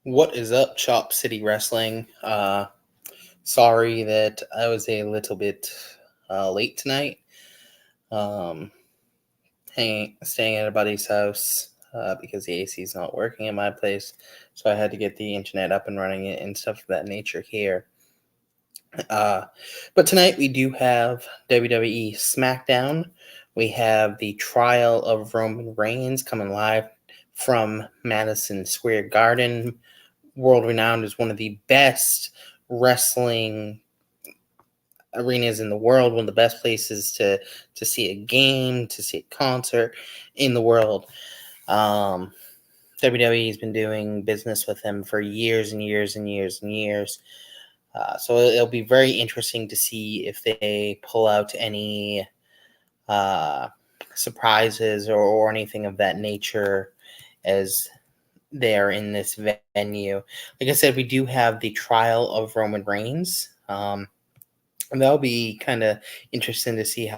What is up, Chop City Wrestling? Sorry that I was a little bit late tonight. Um, Staying at a buddy's house because the AC is not working in my place, so I had to get the internet up and running and stuff of that nature here. But tonight we do have WWE Smackdown. We have the trial of Roman Reigns coming live from Madison Square Garden, world renowned as one of the best wrestling arenas in the world, one of the best places to see a game, to see a concert in the world. Um, WWE has been doing business with them for years and years and years and years. So it'll be very interesting to see if they pull out any uh, surprises or anything of that nature as there in this venue. Like I said, we do have the trial of Roman Reigns. And that'll be kind of interesting to see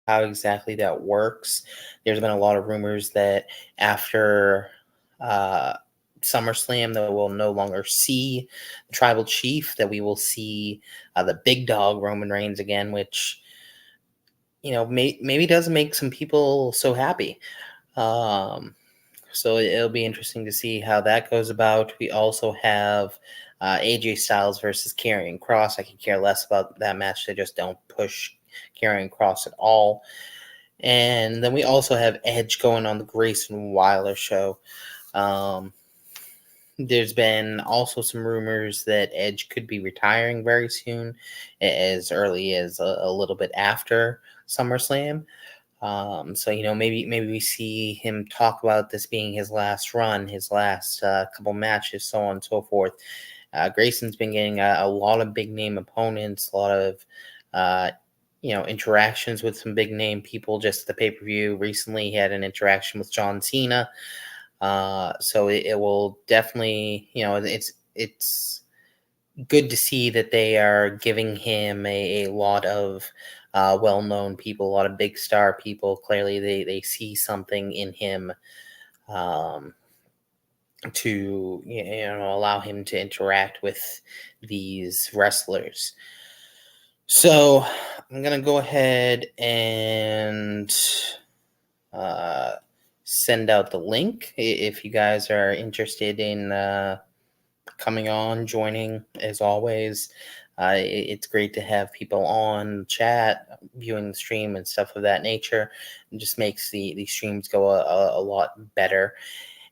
how exactly that works. There's been a lot of rumors that after uh, SummerSlam, that we'll no longer see the tribal chief, that we will see the big dog Roman Reigns again, which, maybe doesn't make some people so happy. Um, so it'll be interesting to see how that goes about. We also have AJ Styles versus Karrion Kross. I could care less about that match. They just don't push Karrion Kross at all. And then we also have Edge going on the Grayson Waller show. There's been also some rumors that Edge could be retiring very soon, as early as a little bit after SummerSlam. So maybe we see him talk about this being his last run, his last couple matches, so on and so forth. Grayson's been getting a lot of big name opponents, a lot of interactions with some big name people. Just at the pay-per-view recently, he had an interaction with John Cena. So it will definitely, it's good to see that they are giving him a lot of well-known people, a lot of big star people. Clearly, they see something in him to allow him to interact with these wrestlers. So I'm gonna go ahead and send out the link if you guys are interested in coming on, joining. As always, it's great to have people on chat, viewing the stream and stuff of that nature. It just makes the streams go a lot better.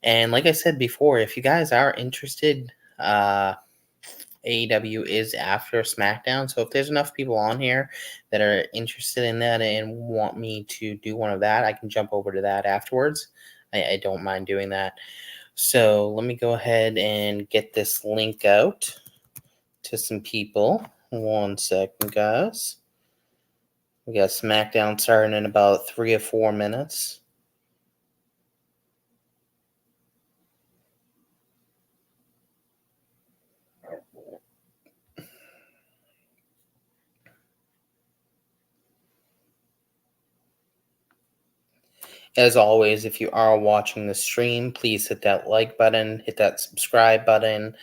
And like I said before, if you guys are interested, AEW is after SmackDown. So if there's enough people on here that are interested in that and want me to do one of that, I can jump over to that afterwards. I don't mind doing that. So let me go ahead and get this link out to some people. 1 second, guys. We got SmackDown starting in about 3 or 4 minutes. As always, if you are watching the stream, please hit that like button, hit that subscribe button,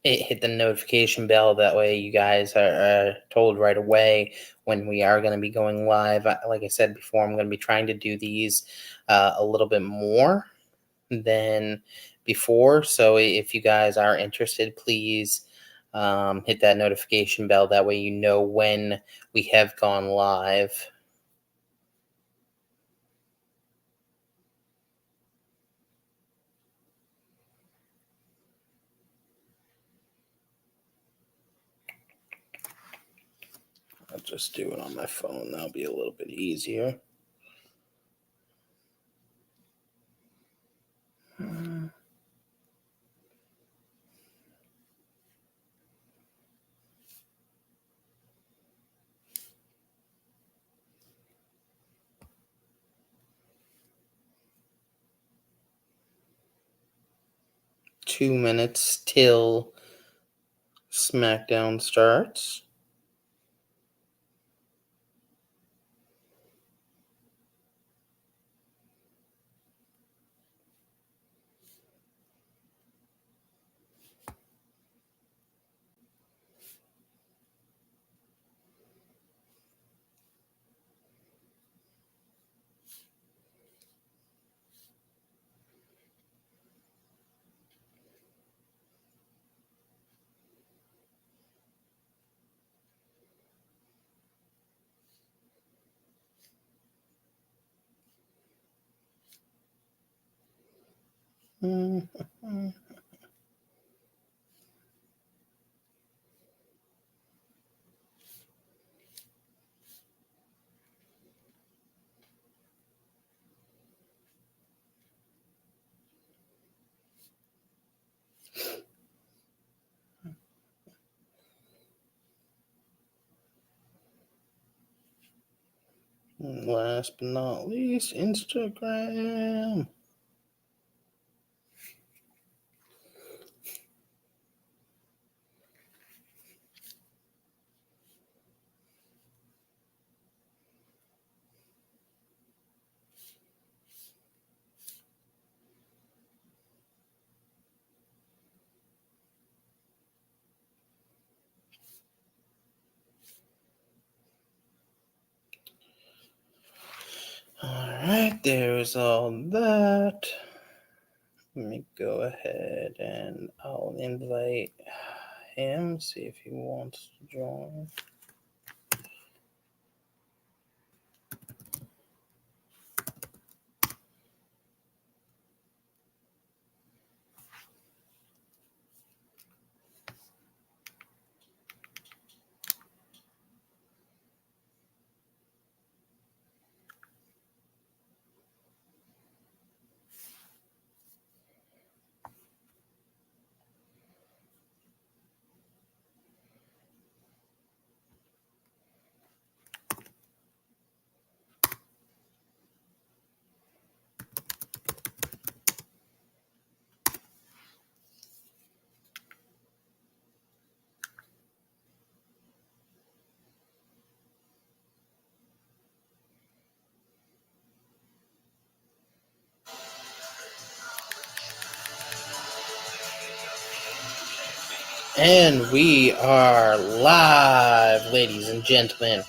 hit the notification bell. That way you guys are told right away when we are going to be going live. Like I said before, I'm going to be trying to do these a little bit more than before. So if you guys are interested, please hit that notification bell. That way you know when we have gone live. I'll just do it on my phone. That'll be a little bit easier. Hmm. 2 minutes till SmackDown starts. Last but not least, Instagram. Alright, there's all that. Let me go ahead and I'll invite him, see if he wants to join. And we are live, ladies and gentlemen.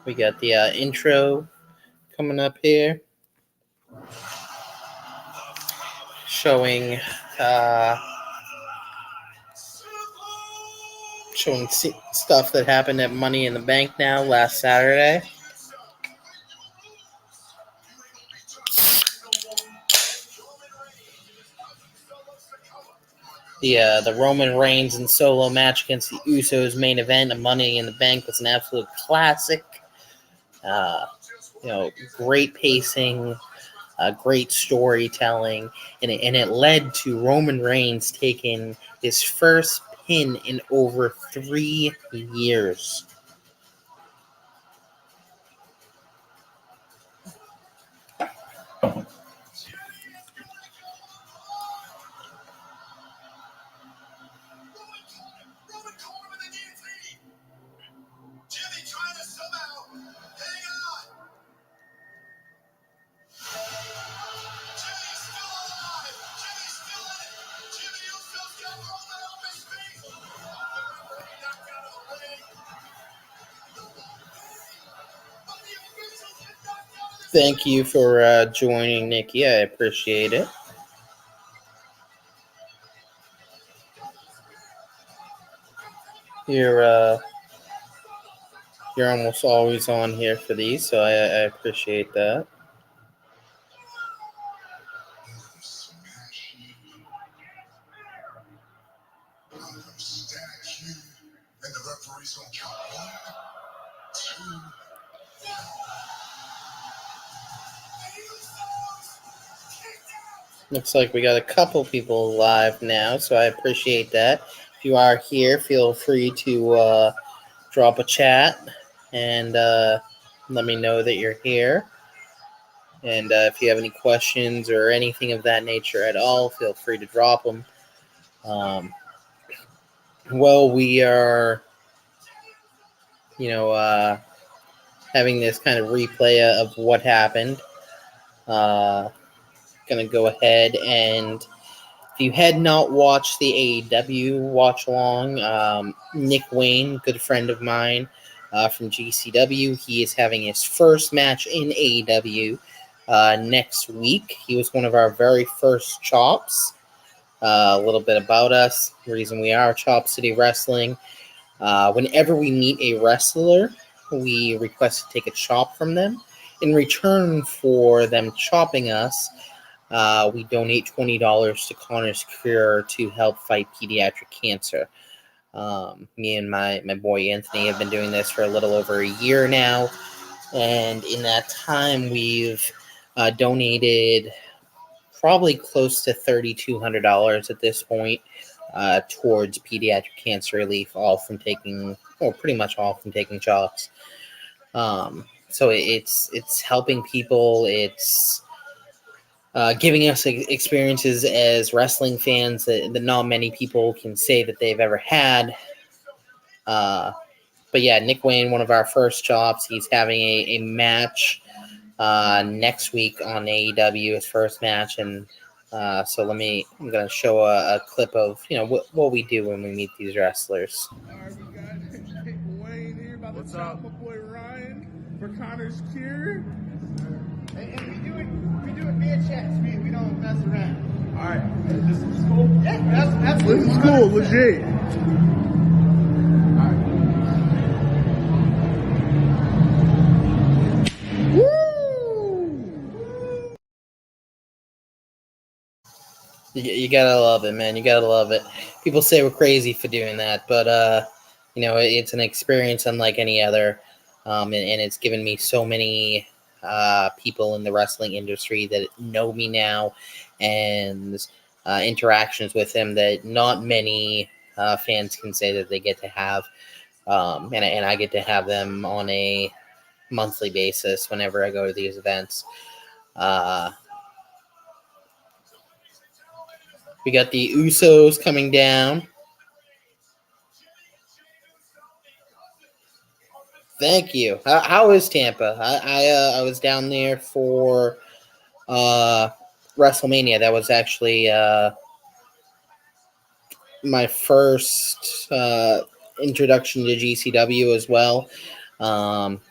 We got the intro coming up here, showing stuff that happened at Money in the Bank now last Saturday. The Roman Reigns and solo match against the Usos main event of Money in the Bank was an absolute classic. Great pacing, great storytelling, and it led to Roman Reigns taking his first pin in over 3 years. Thank you for joining, Nikki. I appreciate it. You're almost always on here for these, so I appreciate that. Looks like we got a couple people live now, so I appreciate that. If you are here, feel free to drop a chat and let me know that you're here. And if you have any questions or anything of that nature at all, feel free to drop them. We are, having this kind of replay of what happened. Gonna go ahead and if you had not watched the AEW watch along, Nick Wayne, good friend of mine from GCW, he is having his first match in AEW next week. He was one of our very first chops. A little bit about us, the reason we are Chop City Wrestling. Whenever we meet a wrestler, we request to take a chop from them. in return for them chopping us, we donate $20 to Connor's Cure to help fight pediatric cancer. Me and my boy Anthony have been doing this for a little over a year now, and in that time we've donated probably close to $3,200 at this point towards pediatric cancer relief, pretty much all from taking shots. So it's helping people. It's giving us experiences as wrestling fans that not many people can say that they've ever had. But yeah, Nick Wayne, one of our first chops, he's having a match next week on AEW, his first match. And so I'm going to show a clip of, what we do when we meet these wrestlers. All right, we got Nick Wayne here about to chop my boy Ryan for Connor's Cure. And we do it via checks. We don't mess around. All right, this is cool. Yeah, absolutely. This is cool, legit. All right. Woo! You gotta love it, man. You gotta love it. People say we're crazy for doing that, but it's an experience unlike any other, and it's given me so many people in the wrestling industry that know me now, and interactions with him that not many fans can say that they get to have, and I get to have them on a monthly basis whenever I go to these events. We got the Usos coming down. Thank you. How is Tampa? I was down there for WrestleMania. That was actually my first introduction to GCW as well.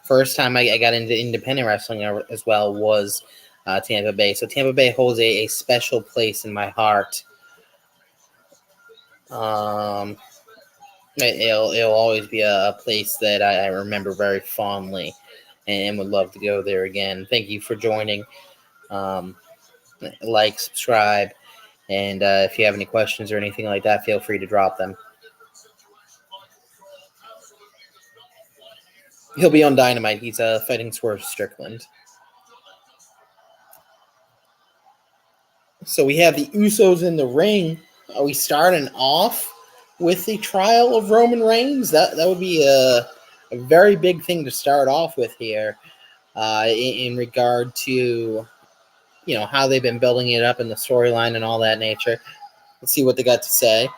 First time I got into independent wrestling as well was Tampa Bay. So Tampa Bay holds a special place in my heart. It'll always be a place that I remember very fondly and would love to go there again. Thank you for joining. Like, subscribe, and if you have any questions or anything like that, feel free to drop them. He'll be on Dynamite. He's fighting Swerve Strickland. So we have the Usos in the ring. Are we starting off with the trial of Roman Reigns? That would be a very big thing to start off with here, in regard to how they've been building it up in the storyline and all that nature. Let's see what they got to say.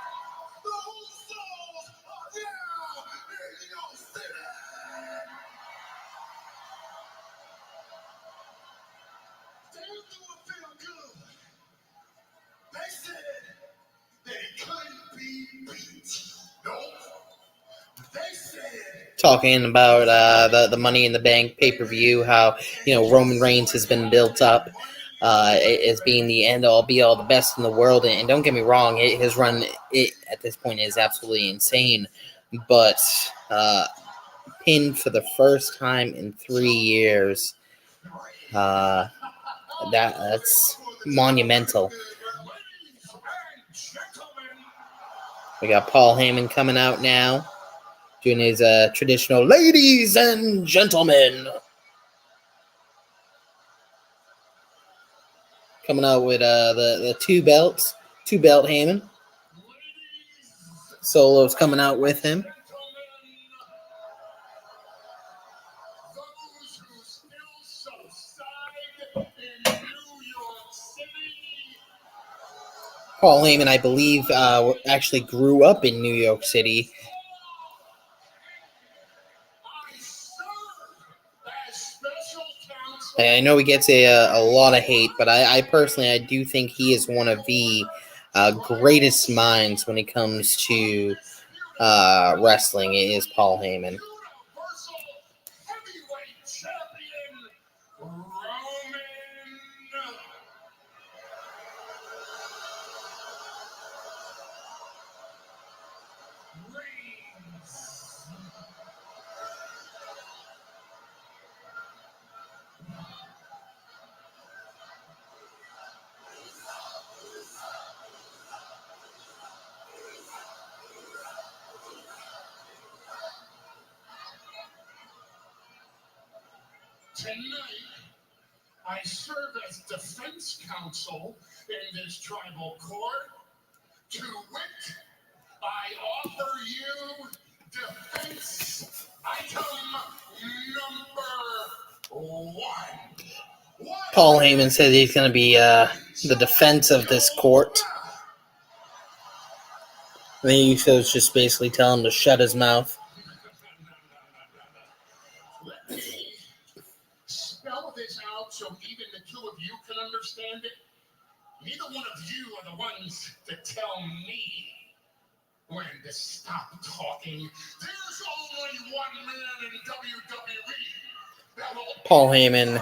Talking about the Money in the Bank pay-per-view, how Roman Reigns has been built up as being the end-all, be-all, the best in the world, and don't get me wrong, his run at this point is absolutely insane, but pinned for the first time in 3 years, that's monumental. We got Paul Heyman coming out now, doing his traditional "ladies and gentlemen," coming out with the two belt Heyman. Solo's coming out with him. Paul Heyman, I believe, actually grew up in New York City. I know he gets a lot of hate, but I personally, I do think he is one of the greatest minds when it comes to wrestling. It is Paul Heyman. Tonight, I serve as defense counsel in this tribal court. To wit, I offer you defense item number 1. Paul Heyman says he's going to be the defense of this court. The Usos just basically tell him to shut his mouth. Let me spell this out so even the two of you can understand it. Neither one of you are the ones to tell me when to stop talking. There's only one man in WWE. Paul Heyman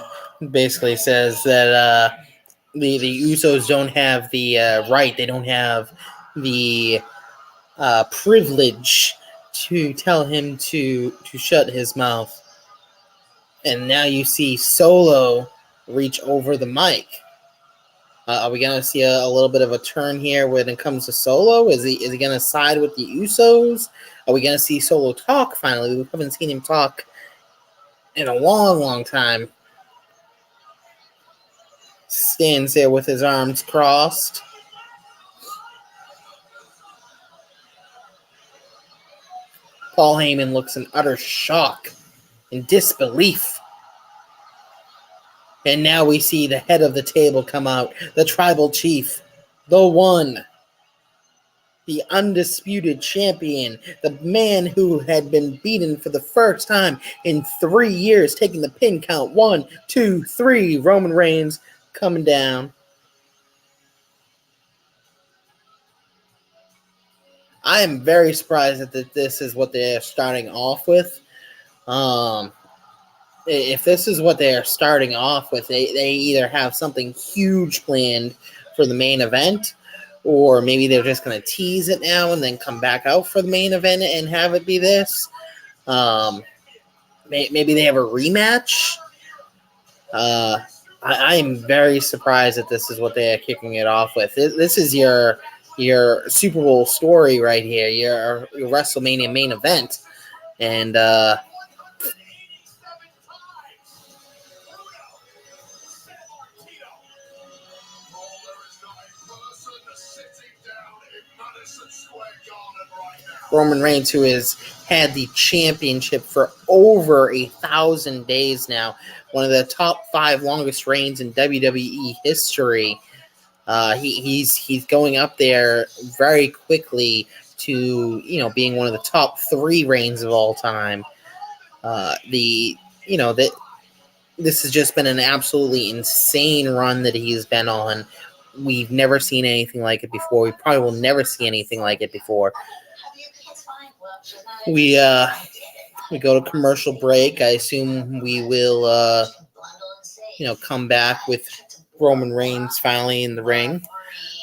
basically says that the Usos don't have the right, they don't have the privilege to tell him to shut his mouth. And now you see Solo reach over the mic. Are we gonna see a little bit of a turn here when it comes to Solo? Is he gonna side with the Usos? Are we gonna see Solo talk finally? We haven't seen him talk in a long time. Stands there with his arms crossed. Paul Heyman looks in utter shock and disbelief. And now we see the head of the table come out, the tribal chief, the one, the undisputed champion, the man who had been beaten for the first time in 3 years, taking the pin count. 1, 2, 3. Roman Reigns coming down. I am very surprised that this is what they're starting off with. If this is what they are starting off with, they either have something huge planned for the main event, or maybe they're just going to tease it now and then come back out for the main event and have it be this. Maybe they have a rematch. I am very surprised that this is what they are kicking it off with. This is your Super Bowl story right here, your WrestleMania main event. And Roman Reigns, who has had the championship for over 1,000 days now, one of the top 5 longest reigns in WWE history. He's going up there very quickly to being one of the top 3 reigns of all time. This has just been an absolutely insane run that he's been on. We've never seen anything like it before. We probably will never see anything like it before. We go to commercial break. I assume we will come back with Roman Reigns finally in the ring.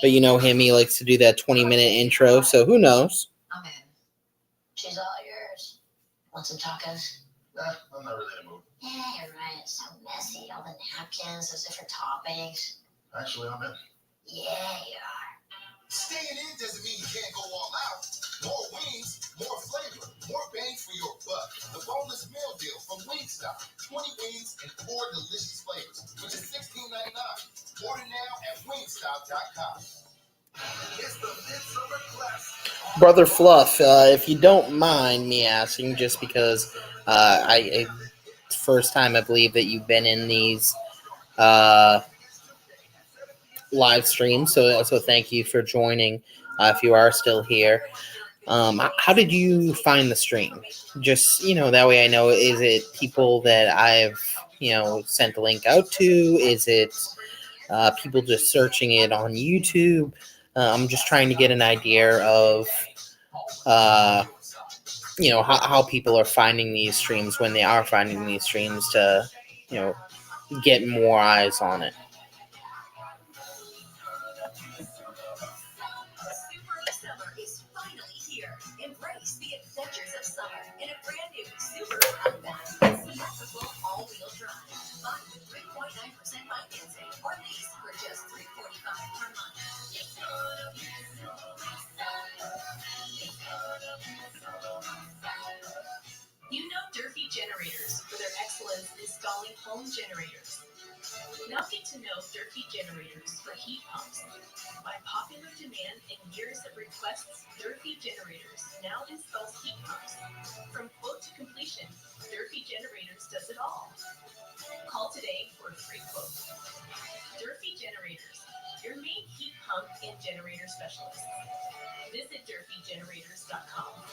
But you know him, he likes to do that 20-minute intro, so who knows? I'm in. She's all yours. Want some tacos? Nah, I'm not really in the mood. Yeah, you're right. It's so messy. All the napkins, those different toppings. Actually, I'm in. Yeah, you are. Staying in doesn't mean you can't go all out. More wings, more flavor, more bang for your buck. The boneless meal deal from Wingstop. 20 wings and 4 delicious flavors for just $16.99. Order now at wingstop.com. It's the Midsummer Classic. Brother Fluff, if you don't mind me asking, just because I first time I believe that you've been in these live streams, so thank you for joining. If you are still here, how did you find the stream? Just that way I know. Is it people that I've sent the link out to? Is it people just searching it on YouTube? I'm just trying to get an idea of how people are finding these streams when they are finding these streams to get more eyes on it. Summer is finally here. Embrace the adventures of summer in a brand new Subaru Outback. Symmetrical all-wheel drive. Buy with 3.9% financing or lease for just $345 per month. Durfee Generators for their excellence installing home generators. Now get to know Durfee Generators for heat pumps. By popular demand and years of requests, Durfee Generators now installs heat pumps. From quote to completion, Durfee Generators does it all. Call today for a free quote. Durfee Generators, your main heat pump and generator specialist. Visit DurfeeGenerators.com.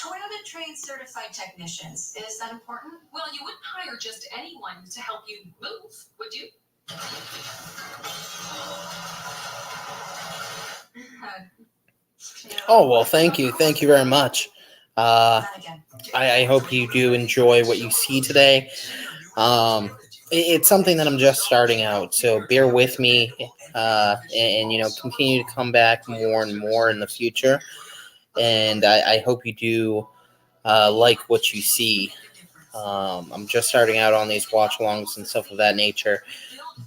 Toyota trains certified technicians. Is that important? Well, you wouldn't hire just anyone to help you move, would you? Oh, well, thank you. Thank you very much. I hope you do enjoy what you see today. It's something that I'm just starting out, so bear with me, and continue to come back more and more in the future. And I hope you do like what you see. I'm just starting out on these watch-alongs and stuff of that nature,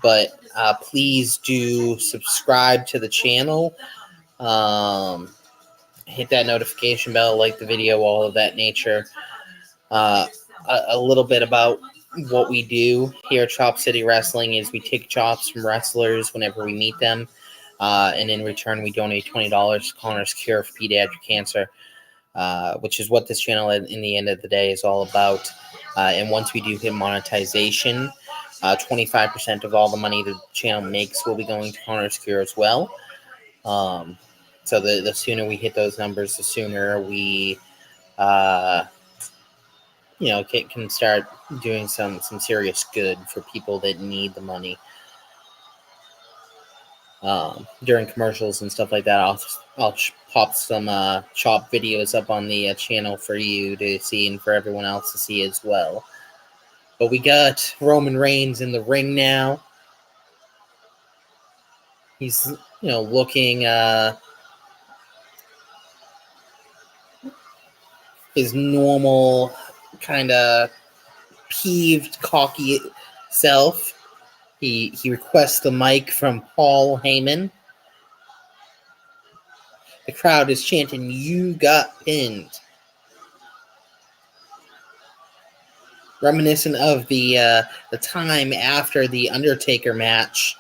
but please do subscribe to the channel. Hit that notification bell, like the video, all of that nature. A little bit about what we do here at Chop City Wrestling is we take chops from wrestlers whenever we meet them, and in return we donate $20 to Connor's Cure for Pediatric Cancer, which is what this channel in the end of the day is all about. And once we do hit monetization, 25% of all the money the channel makes will be going to Connor's Cure as well. So the sooner we hit those numbers, the sooner we can start doing some serious good for people that need the money. During commercials and stuff like that, I'll pop some chop videos up on the channel for you to see and for everyone else to see as well. But we got Roman Reigns in the ring now. He's looking his normal kind of peeved, cocky self. He requests the mic from Paul Heyman. The crowd is chanting, "You got pinned." Reminiscent of the time after the Undertaker match,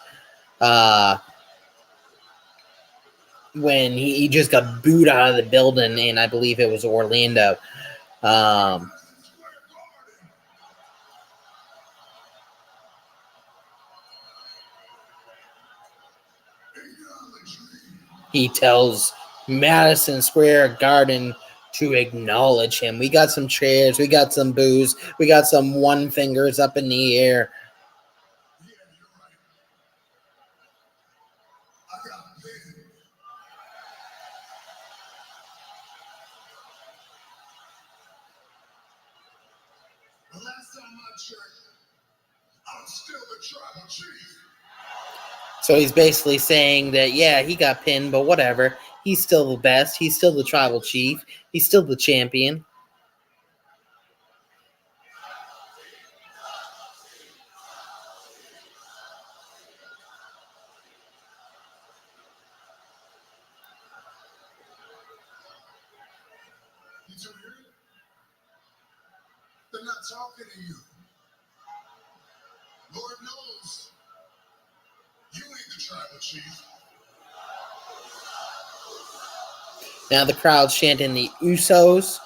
when he just got booed out of the building, and I believe it was Orlando. He tells Madison Square Garden to acknowledge him. We got some chairs, we got some boos, we got some one fingers up in the air. Yeah, you're right. I got pinned. The last time I checked, I'm still the tribal chief. So he's basically saying that, yeah, he got pinned, but whatever. He's still the best. He's still the tribal chief. He's still the champion. You two hear it? They're not talking to you. Lord knows you ain't the tribal chief. Now the crowd's chanting the Usos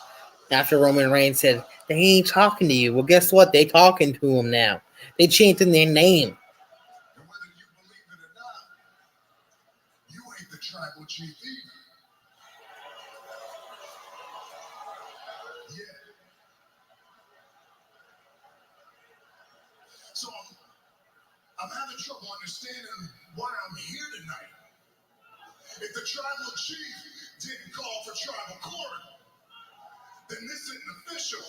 after Roman Reigns said, they ain't talking to you. Well, guess what? They talking to him now. They chanting their name. And whether you believe it or not, you ain't the tribal chief either. Yeah. So I'm having trouble understanding why I'm here tonight. If the tribal chief didn't call for tribal court, then this isn't official.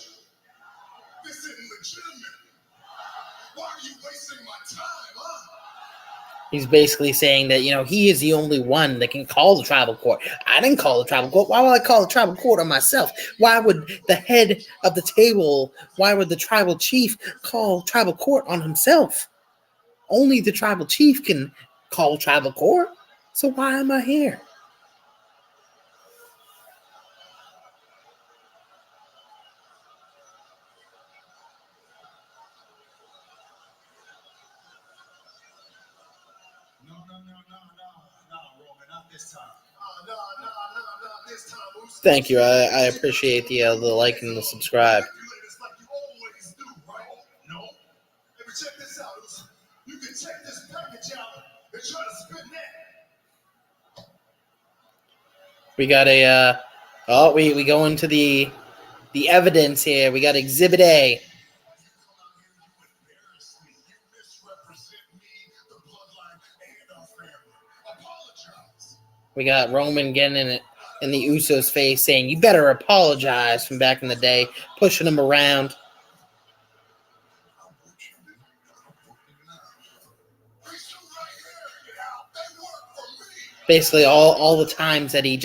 This isn't legitimate. Why are you wasting my time, huh? He's basically saying that, he is the only one that can call the tribal court. I didn't call the tribal court. Why would I call the tribal court on myself? Why would the head of the table, why would the tribal chief call tribal court on himself? Only the tribal chief can call tribal court. So why am I here? Thank you. I appreciate the like and the subscribe. No. Hey, check this out. You can check this package out and try to spin that. We got a we go into the evidence here. We got Exhibit A. We got Roman getting in the Usos' face saying, "You better apologize," from back in the day, pushing him around. Basically, all the times that he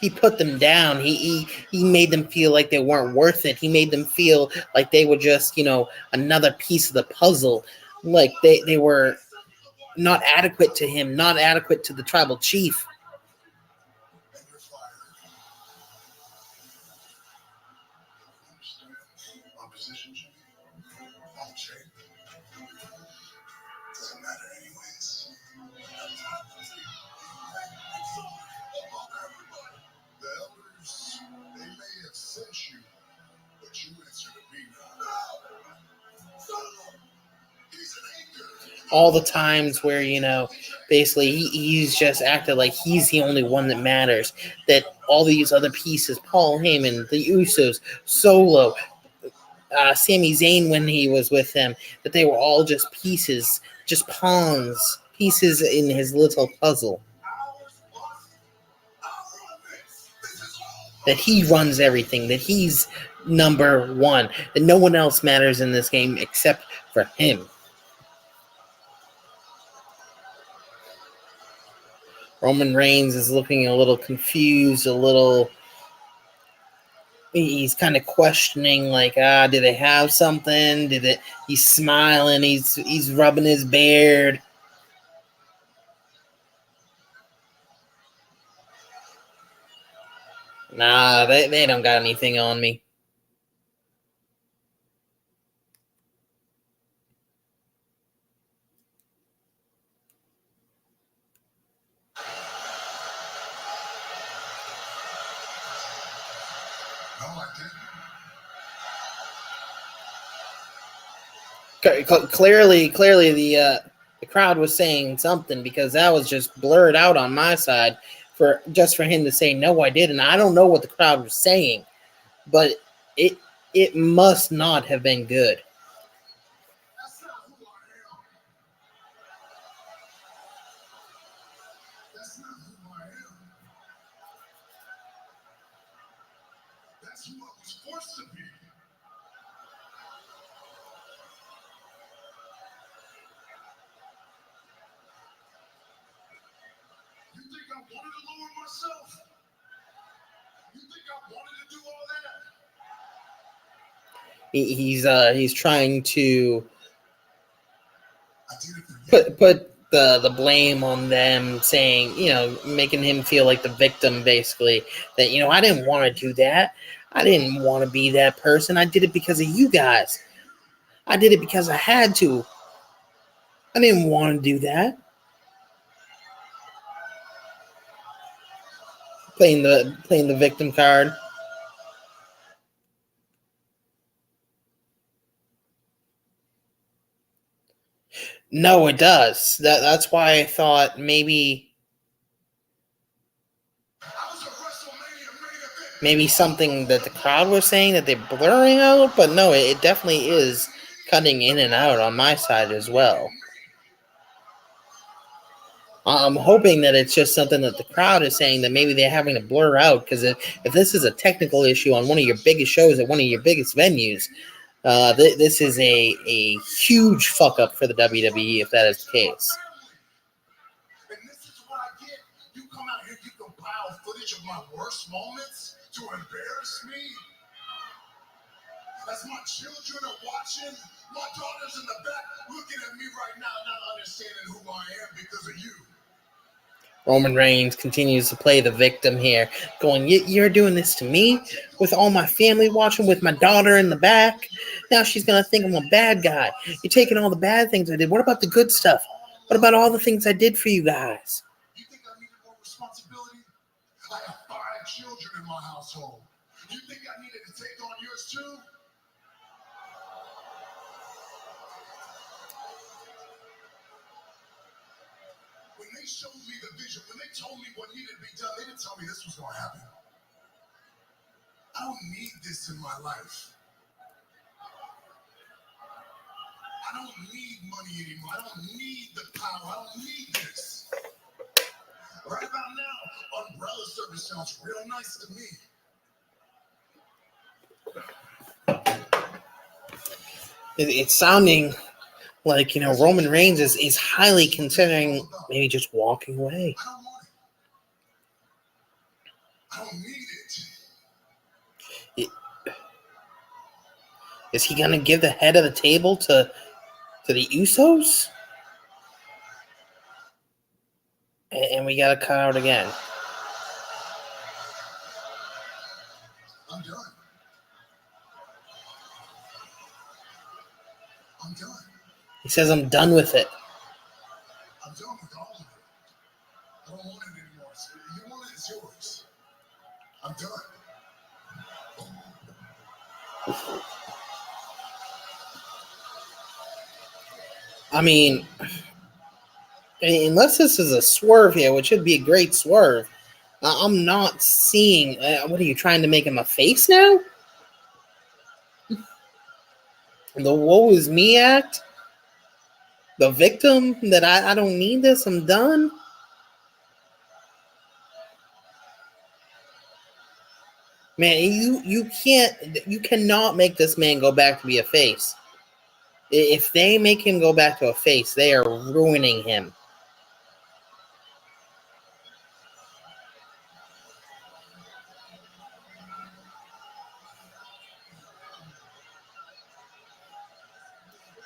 put them down, he made them feel like they weren't worth it. He made them feel like they were just, another piece of the puzzle, like they were not adequate to him, not adequate to the tribal chief. All the times where, basically he's just acted like he's the only one that matters, that all these other pieces, Paul Heyman, the Usos, Solo, Sami Zayn when he was with them, that they were all just pieces, just pawns, pieces in his little puzzle. That he runs everything, that he's number one, that no one else matters in this game except for him. Roman Reigns is looking a little confused, he's kind of questioning, like, do they have something? He's smiling, he's rubbing his beard. Nah, they don't got anything on me. Clearly, the crowd was saying something, because that was just blurred out on my side for him to say, "No, I didn't." I don't know what the crowd was saying, but it must not have been good. That's not who I am. That's who I was forced to be. You think I wanted to lower myself? You think I wanted to do all that? He's trying to put the blame on them, saying, making him feel like the victim, basically, that, I didn't want to do that. I didn't want to be that person. I did it because of you guys. I did it because I had to. I didn't want to do that. Playing the victim card. No, it does. That's why I thought maybe something that the crowd was saying that they're blurring out, but no, it definitely is cutting in and out on my side as well. I'm hoping that it's just something that the crowd is saying that maybe they're having to blur out, because if this is a technical issue on one of your biggest shows at one of your biggest venues, this is a huge fuck up for the WWE if that is the case. And this is what I get. You come out here, you compile footage of my worst moments to embarrass me. As my children are watching, my daughter's in the back looking at me right now, not understanding who I am because of you. Roman Reigns continues to play the victim here, going, "You're doing this to me, with all my family watching, with my daughter in the back. Now she's going to think I'm a bad guy. You're taking all the bad things I did. What about the good stuff? What about all the things I did for you guys?" You think I needed more responsibility in my household. You think I needed to take on yours too? When they showed me the vision, when they told me what needed to be done, they didn't tell me this was going to happen. I don't need this in my life. I don't need money anymore. I don't need the power. I don't need this. Right about now, umbrella service sounds real nice to me. It's sounding like, Roman Reigns is highly considering maybe just walking away. I don't want it. I don't need it. Is he going to give the head of the table to the Usos? And we got to cut out again. I'm done. I'm done. He says, I'm done with it. I'm done with all of it. I don't want it anymore. You want it, it's yours. I'm done. I mean, unless this is a swerve here, which would be a great swerve, I'm not seeing... what are you, trying to make him a face now? The woe is me act? The victim that I don't need this, I'm done? Man, you cannot make this man go back to be a face. If they make him go back to a face, they are ruining him.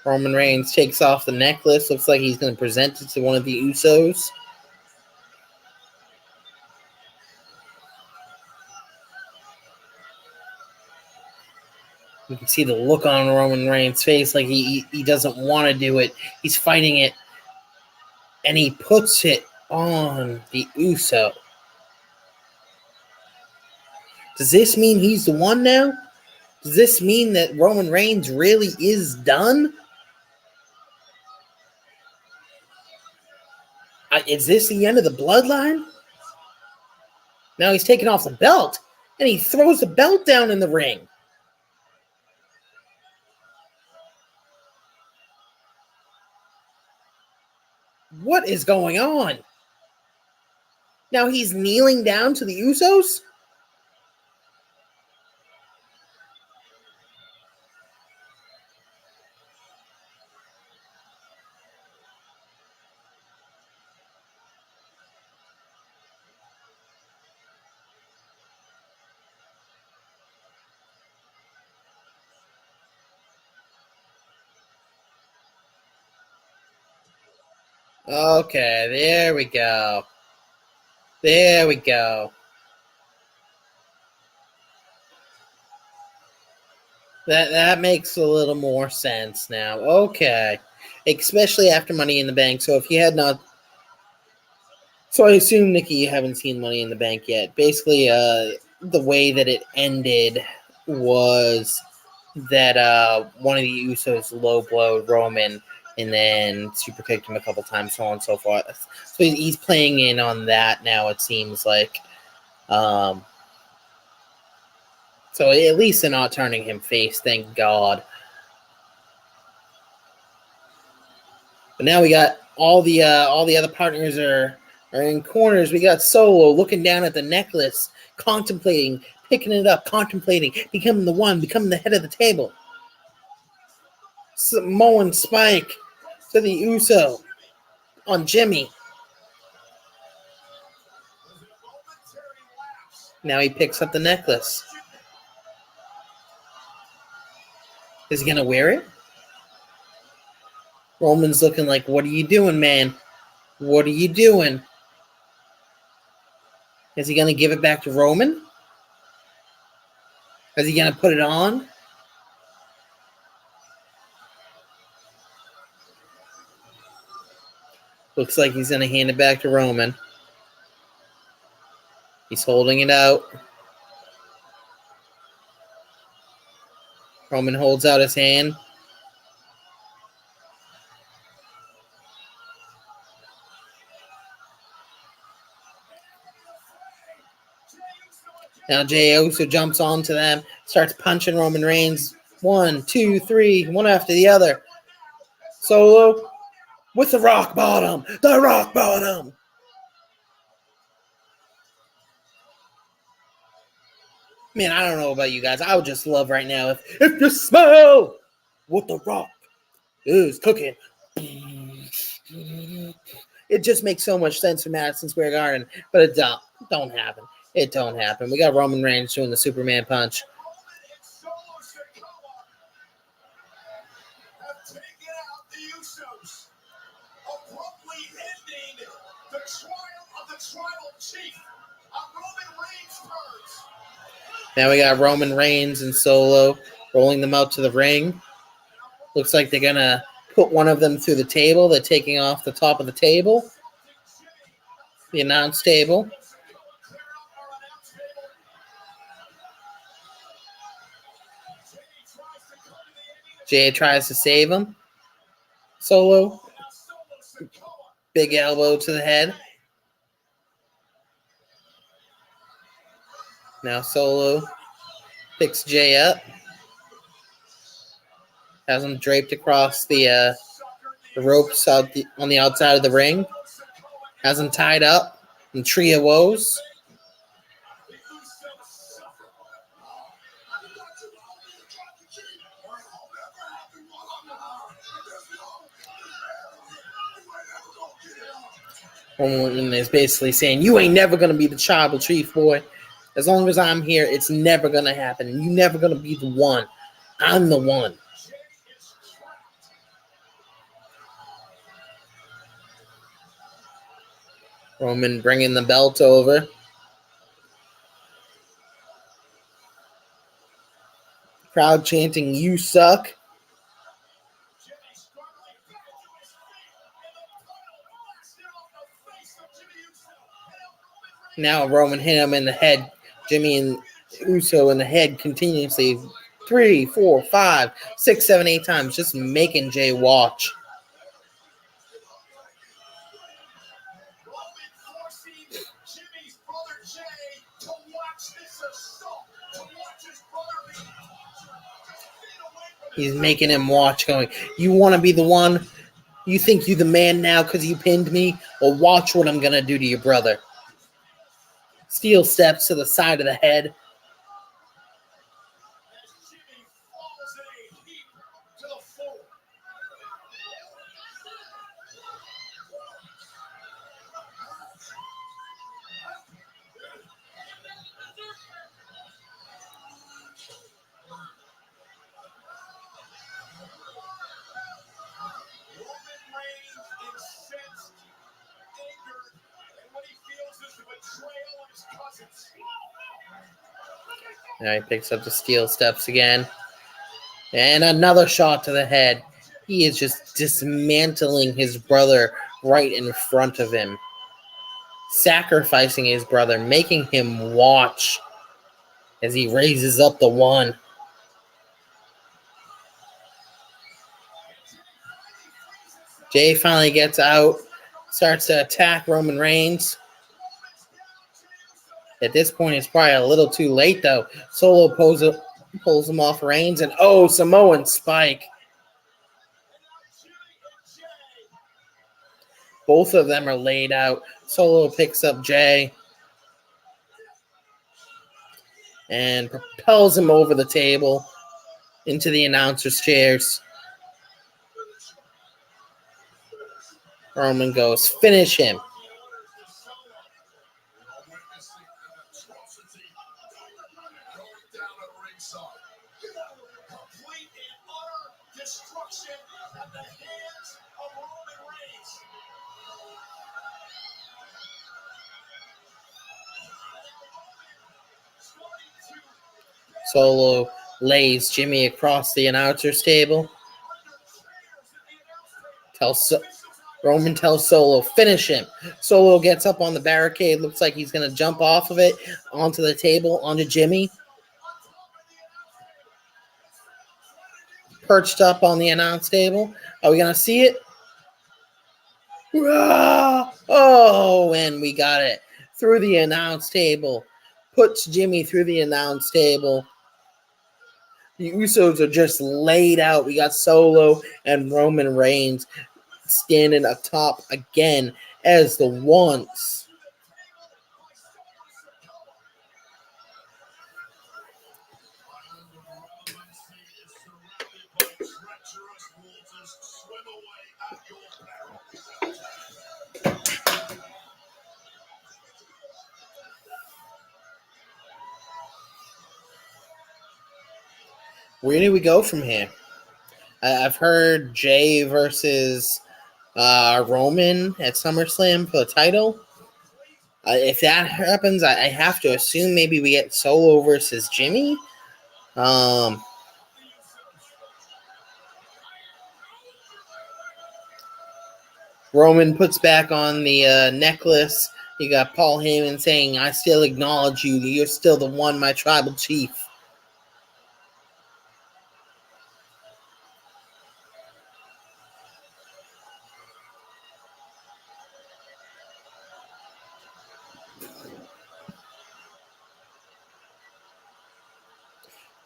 Roman Reigns takes off the necklace. Looks like he's going to present it to one of the Usos. You can see the look on Roman Reigns' face, like he doesn't want to do it. He's fighting it, and he puts it on the Uso. Does this mean he's the one now? Does this mean that Roman Reigns really is done? Is this the end of the bloodline? Now he's taking off the belt, and he throws the belt down in the ring. What is going on? Now he's kneeling down to the Usos? Okay, there we go. There we go. That makes a little more sense now. Okay. Especially after Money in the Bank. So if you had not... So I assume, Nikki, you haven't seen Money in the Bank yet. Basically, the way that it ended was that one of the Usos low-blowed Roman and then super kicked him a couple times, so on and so forth. So he's playing in on that now, it seems like. So at least they're not turning him face, thank God. But now we got all the other partners are in corners. We got Solo looking down at the necklace, contemplating, picking it up, contemplating, becoming the one, becoming the head of the table. Samoan Spike to the Uso on Jimmy. Now he picks up the necklace. Is he going to wear it? Roman's looking like, what are you doing, man? What are you doing? Is he going to give it back to Roman? Is he going to put it on? Looks like he's going to hand it back to Roman. He's holding it out. Roman holds out his hand. Now Jey Uso jumps onto them, starts punching Roman Reigns. 1, 2, 3, one after the other. Solo with the rock bottom. The rock bottom. Man, I don't know about you guys. I would just love right now if you smell what the rock is cooking. It just makes so much sense for Madison Square Garden, but it don't happen. It don't happen. We got Roman Reigns doing the Superman punch. Now we got Roman Reigns and Solo rolling them out to the ring. Looks like they're going to put one of them through the table. They're taking off the top of the table, the announce table. Jey tries to save him. Solo. Big elbow to the head. Now Solo picks Jey up. Has him draped across the ropes on the outside of the ring. Has him tied up in Tree of Woes. Roman is basically saying, you ain't never going to be the tribal chief, boy. As long as I'm here, it's never going to happen. You're never going to be the one. I'm the one. Roman bringing the belt over. Crowd chanting, you suck. Now Roman hit him in the head. Jimmy and Uso in the head continuously. 3, 4, 5, 6, 7, 8 times. Just making Jey watch. He's making him watch, going, you want to be the one? You think you're the man now because you pinned me? Well, watch what I'm going to do to your brother. Steel steps to the side of the head. Now he picks up the steel steps again. And another shot to the head. He is just dismantling his brother right in front of him. Sacrificing his brother, making him watch as he raises up the one. Jey finally gets out, starts to attack Roman Reigns. At this point, it's probably a little too late, though. Solo pulls him off Reigns, and Samoan Spike. Both of them are laid out. Solo picks up Jey and propels him over the table into the announcer's chairs. Roman goes, finish him. Solo lays Jimmy across the announcer's table. Roman tells Solo, finish him. Solo gets up on the barricade. Looks like he's going to jump off of it onto the table, onto Jimmy. perched up on the announce table. Are we going to see it? Oh, and we got it through the announce table. Puts Jimmy through the announce table. The Usos are just laid out. We got Solo and Roman Reigns standing atop again as the ones. Where do we go from here? I've heard Jay versus Roman at SummerSlam for the title. If that happens, I have to assume maybe we get Solo versus Jimmy. Roman puts back on the necklace. You got Paul Heyman saying, "I still acknowledge you. You're still the one, my tribal chief."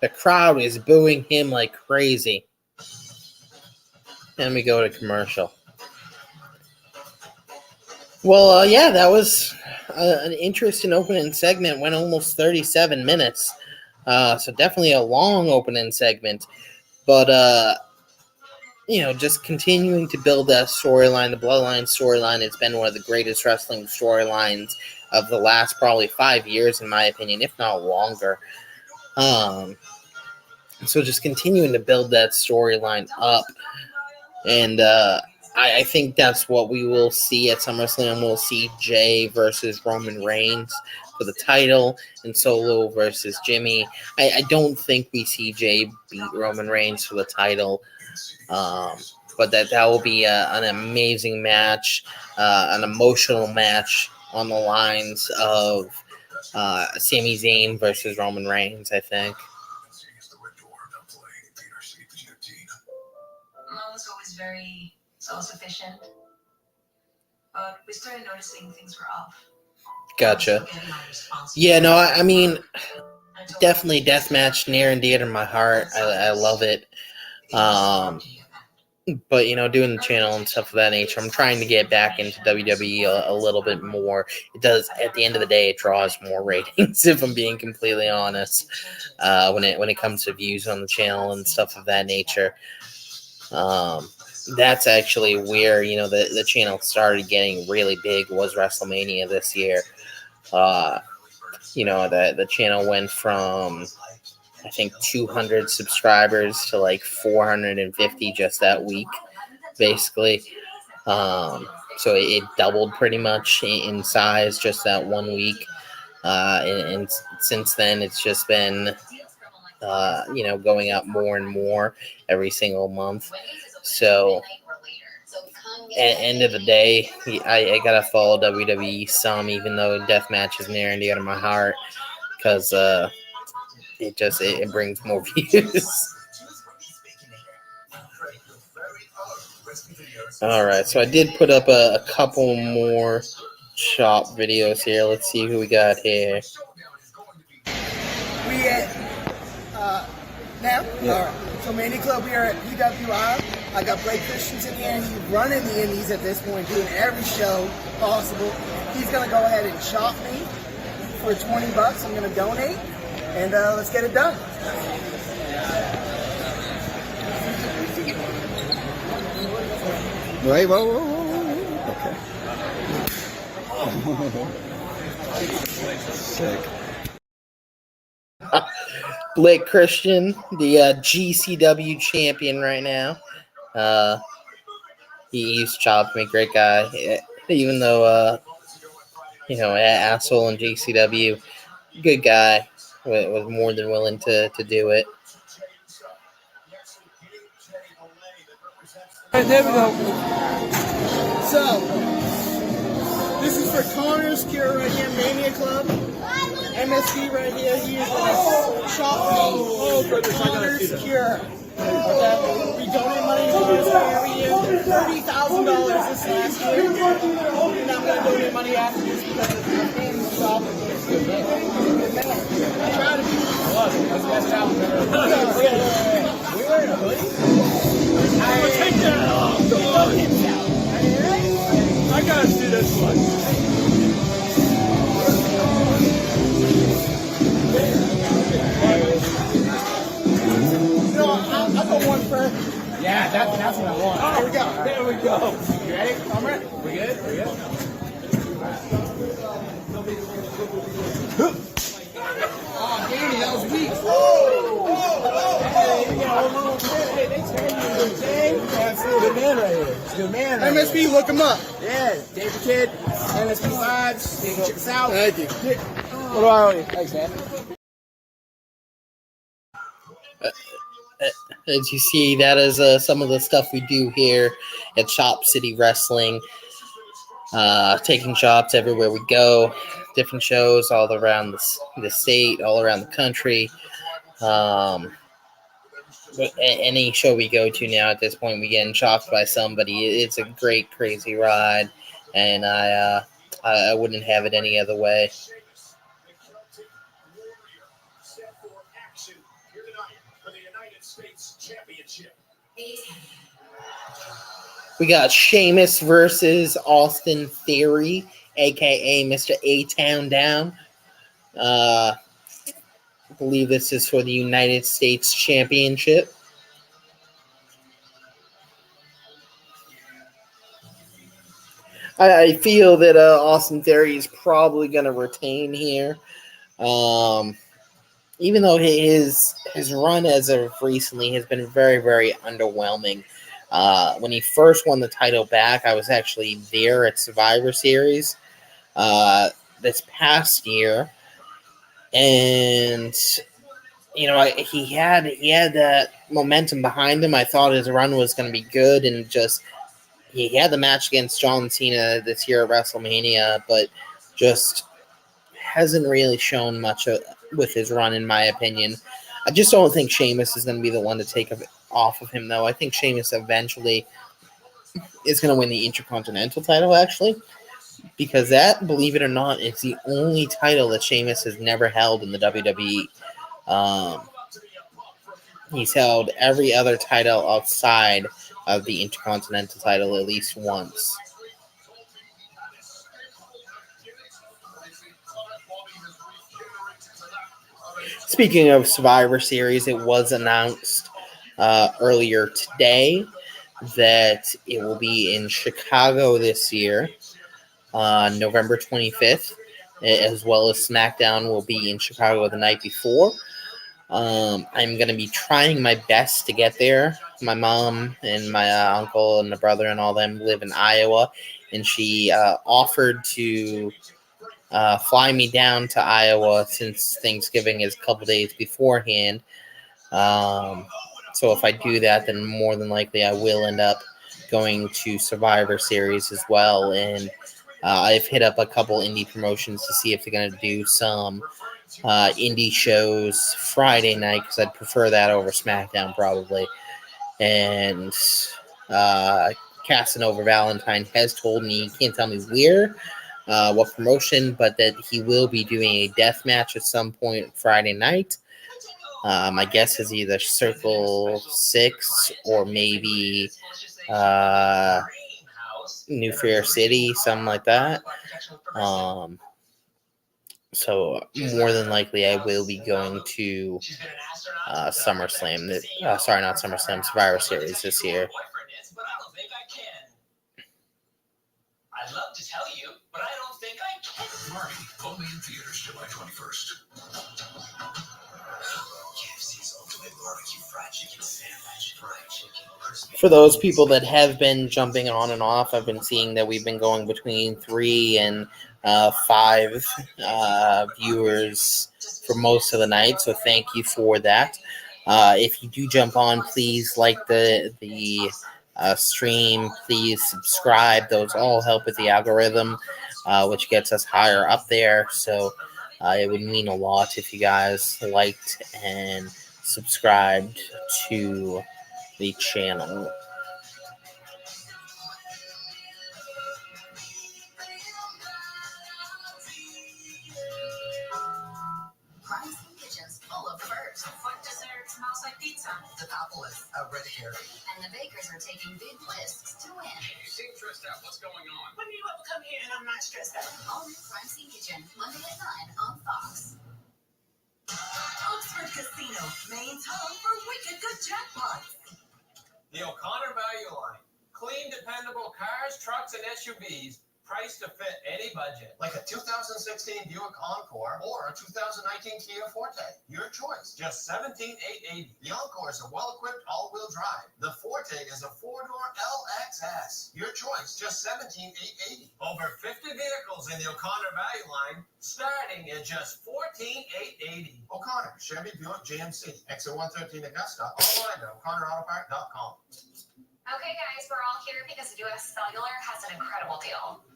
The crowd is booing him like crazy. And we go to commercial. Well, yeah, that was an interesting opening segment. Went almost 37 minutes. So definitely a long opening segment. But, just continuing to build that storyline, the Bloodline storyline, it's been one of the greatest wrestling storylines of the last probably 5 years, in my opinion, if not longer. So just continuing to build that storyline up. And I think that's what we will see at SummerSlam. We'll see Jay versus Roman Reigns for the title and Solo versus Jimmy. I don't think we see Jay beat Roman Reigns for the title. But that will be an amazing match, an emotional match on the lines of Sami Zayn versus Roman Reigns, I think. Mom was always very self-sufficient, but we started noticing things were off. Gotcha. Yeah, no, I mean, definitely deathmatch near and dear to my heart. I love it. But, doing the channel and stuff of that nature, I'm trying to get back into WWE a little bit more. It does, at the end of the day, it draws more ratings, if I'm being completely honest, when it comes to views on the channel and stuff of that nature. That's actually where, the channel started getting really big, was WrestleMania this year. The channel went from, I think, 200 subscribers to like 450 just that week, basically. So it doubled pretty much in size just that 1 week. And since then, it's just been, going up more and more every single month. So at the end of the day, I gotta follow WWE some, even though deathmatch is near and dear to my heart, because it brings more views. All right, so I did put up a couple more shop videos here. Let's see who we got here. We at now? Yeah. All right. So Mania Club, we are at PWI. I got Blake Christian's in here. He's running the indies at this point, doing every show possible. He's gonna go ahead and shop me for $20. I'm gonna donate, and let's get it done. Wait, whoa. Okay. Sick. Blake Christian, the GCW champion right now. He's chopped me, great guy. Even though, asshole in GCW, good guy. Was more than willing to do it. All right, there we go. So, this is for Connor's Cure right here, Mania Club. MSD right here. He is going to shop me Connor's Cure. Okay? We donate money to USA every year. $30,000 this last year. And I'm going to donate money after this because of my family's job. I try to be. I love it. That's the best album ever. We wearing a hoodie? Take that off. I got to see this one. I'll go one first. Yeah, that's what I want. Oh, here we go. You ready? I'm ready. We good? We good? Oh, Danny, that was weak. Hey, thanks for having me. That's a good man right here. It's a good man right MSP, here. Look him up. Yeah, David Kidd, MSP Lives. Check us out. Thank you. What do I owe you? Thanks, man. As you see, that is some of the stuff we do here at Shop City Wrestling. Taking shops everywhere we go, different shows all around the state, all around the country. Any show we go to now at this point, we get shopped by somebody. It's a great, crazy ride, and I wouldn't have it any other way. We got Sheamus versus Austin Theory, a.k.a. Mr. A-Town Down. I believe this is for the United States Championship. I feel that Austin Theory is probably going to retain here. Even though his run as of recently has been very, very underwhelming. When he first won the title back, I was actually there at Survivor Series this past year, and he had that momentum behind him. I thought his run was going to be good, and just he had the match against John Cena this year at WrestleMania, but just hasn't really shown much with his run, in my opinion. I just don't think Sheamus is going to be the one to take off of him, though. I think Sheamus eventually is going to win the Intercontinental title, actually, because that, believe it or not, is the only title that Sheamus has never held in the WWE. He's held every other title outside of the Intercontinental title at least once. Speaking of Survivor Series, it was announced earlier today that it will be in Chicago this year, November 25th, as well as SmackDown will be in Chicago the night before. I'm going to be trying my best to get there. My mom and my uncle and my brother and all them live in Iowa, and she offered to fly me down to Iowa since Thanksgiving is a couple days beforehand. So if I do that, then more than likely I will end up going to Survivor Series as well. And I've hit up a couple indie promotions to see if they're going to do some indie shows Friday night, because I'd prefer that over SmackDown probably. And Casanova Valentine has told me, he can't tell me where, what promotion, but that he will be doing a death match at some point Friday night. My guess is either Circle 6 or maybe New Fair City, something like that. So more than likely I will be going to SummerSlam. Sorry, not SummerSlam, Survivor Series this year. I'd love to tell you, but I don't think I can. Marty, only in theaters July 21st. KFC's ultimate barbecue fried chicken sandwich. Fried chicken, crispy. For those people that have been jumping on and off, I've been seeing that we've been going between 3 and 5 viewers for most of the night, so thank you for that. If you do jump on, please like the stream, please subscribe. Those all help with the algorithm, which gets us higher up there. So it would mean a lot if you guys liked and subscribed to the channel. Grayson Kitchen's full of firsts. What dessert smells like pizza? The apple is hereditary. And the bakers are taking big risks to win. You seem stressed out. What's going on? When do you ever come here and I'm not stressed out? All new Grayson Kitchen, Monday at 9 on Fox. Oxford Casino, Maine's home for wicked good jackpots. The O'Connor Value Line. Clean, dependable cars, trucks, and SUVs. Priced to fit any budget. Like a 2016 Buick Encore or a 2019 Kia Forte. Your choice. Just $17,880. The Encore is a well-equipped all-wheel drive. The Forte is a four-door LXS. Your choice. Just $17,880. Over 50 vehicles in the O'Connor Value Line, starting at just $14,880. O'Connor, Chevy, Buick, GMC, exit 113 Augusta, online at o'connorautopark.com. Okay, guys, we're all here because US Cellular has an incredible deal.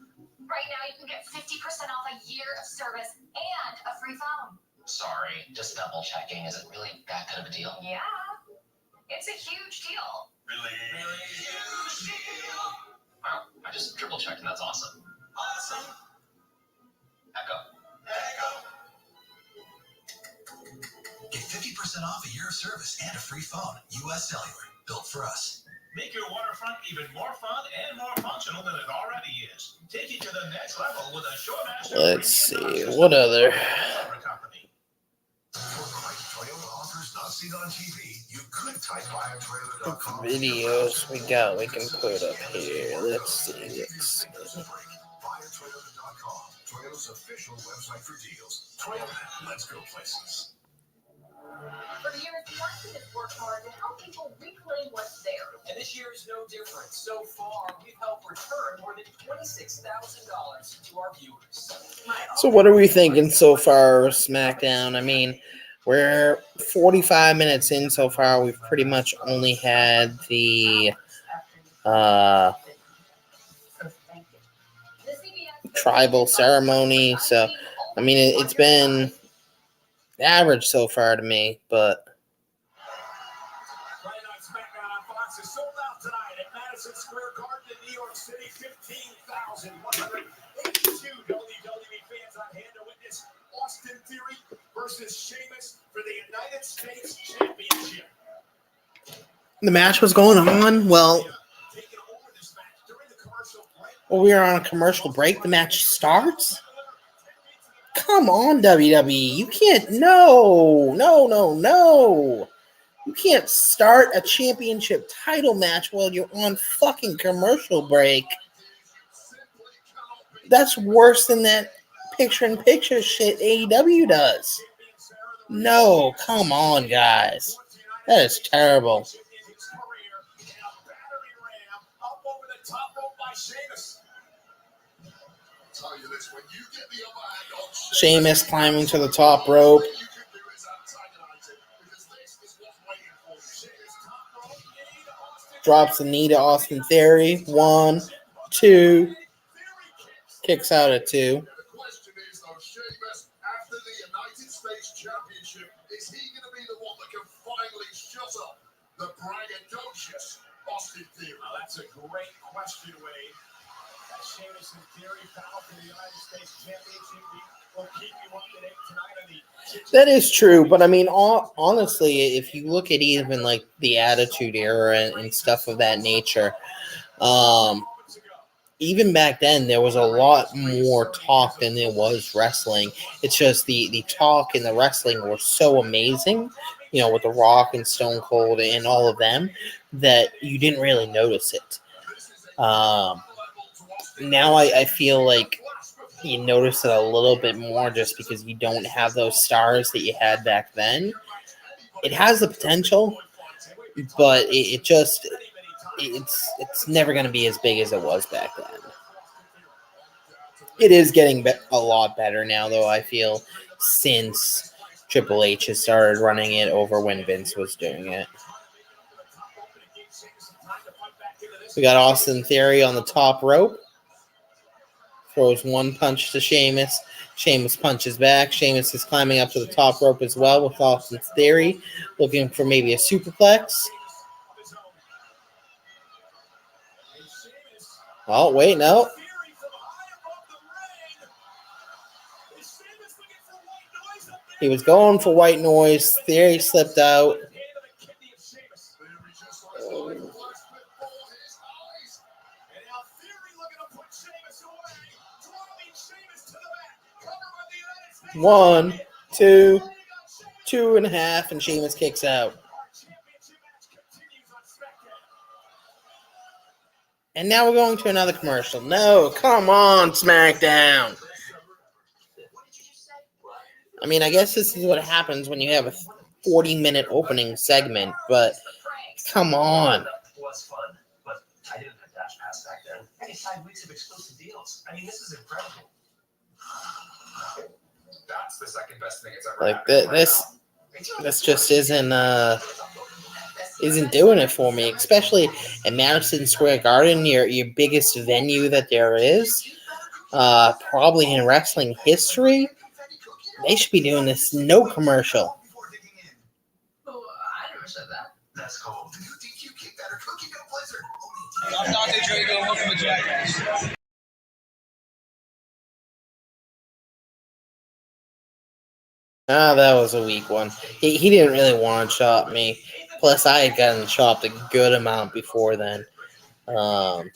Right now, you can get 50% off a year of service and a free phone. Sorry, just double checking. Is it really that good of a deal? Yeah, it's a huge deal. Really huge deal. Wow, I just triple checked and that's awesome. Awesome. Echo. Echo. Get 50% off a year of service and a free phone. US Cellular, built for us. Make your waterfront even more fun and more functional than it already is. Take it to the next level with a Showmaster. Let's see, what other Company. For the right Toyota offers not seen on TV, you could type buyatoyota.com. videos we got we can put up here? Let's see. Buyatoyota.com, Toyota's official website for deals. Toyota, let's go places. For years, the market has worked hard to help people reclaim what's theirs. And this year is no different. So far, we've helped return more than $26,000 to our viewers. So what are we thinking so far, SmackDown? I mean, we're 45 minutes in so far. We've pretty much only had the tribal ceremony. So, I mean, it's been average so far to me, but Friday Night Smackdown on Fox is sold out tonight at Madison Square Garden in New York City. 15,182 WWE fans on hand to witness Austin Theory versus Sheamus for the United States Championship. the match was going on. Well, Taking over this match during the commercial break. we are on a commercial break. The match starts. Come on, WWE. You can't. No. You can't start a championship title match while you're on fucking commercial break. That's worse than that picture-in-picture shit AEW does. No, come on, guys. That is terrible. In his career, and a battery ram up over the top rope by Sheamus. Tell you this, when you get the upper hand on Sheamus climbing to the top rope. you can do is antagonize it, because this is what's waiting for you. Sheamus top rope, knee to Austin. Drops the knee to Austin Theory. 1, 2. Kicks out at 2. The question is, though, Sheamus, after the United States Championship, is he going to be the one that can finally shut up the braggadocious Austin Theory? Well, that's a great question, Wade. That Sheamus and Theory battle for the United States Championship. We'll keep you up to date tonight on the That is true, but I mean, honestly, if you look at even like the Attitude Era and stuff of that nature, even back then there was a lot more talk than there was wrestling. It's just the talk and the wrestling were so amazing, you know, with The Rock and Stone Cold and all of them, that you didn't really notice it. Now I feel like you notice it a little bit more just because you don't have those stars that you had back then. It has the potential, but it's never going to be as big as it was back then. It is getting a lot better now, though, I feel, since Triple H has started running it over when Vince was doing it. We got Austin Theory on the top rope. Throws one punch to Sheamus. Sheamus punches back. Sheamus is climbing up to the top rope as well with Austin's Theory, looking for maybe a superplex. Oh, wait, no. He was going for white noise. Theory slipped out. One, two, 2.5, and Sheamus kicks out. And now we're going to another commercial. No, come on, SmackDown. I mean, I guess this is what happens when you have a 40-minute opening segment, but come on. It was fun, but I didn't have Dash Pass back then. I get 5 weeks of exclusive deals. I mean, this is incredible. That's the second best thing it's ever Like happened. this just isn't doing it for me, especially at Madison Square Garden, your biggest venue that there is, probably in wrestling history. They should be doing this no commercial. Oh, I never said that. That's cool. Do you think you kicked that or cookie got a blizzard? I'm Dante Drago, welcome to Jackass. That was a weak one. He didn't really want to chop me. Plus, I had gotten chopped a good amount before then. But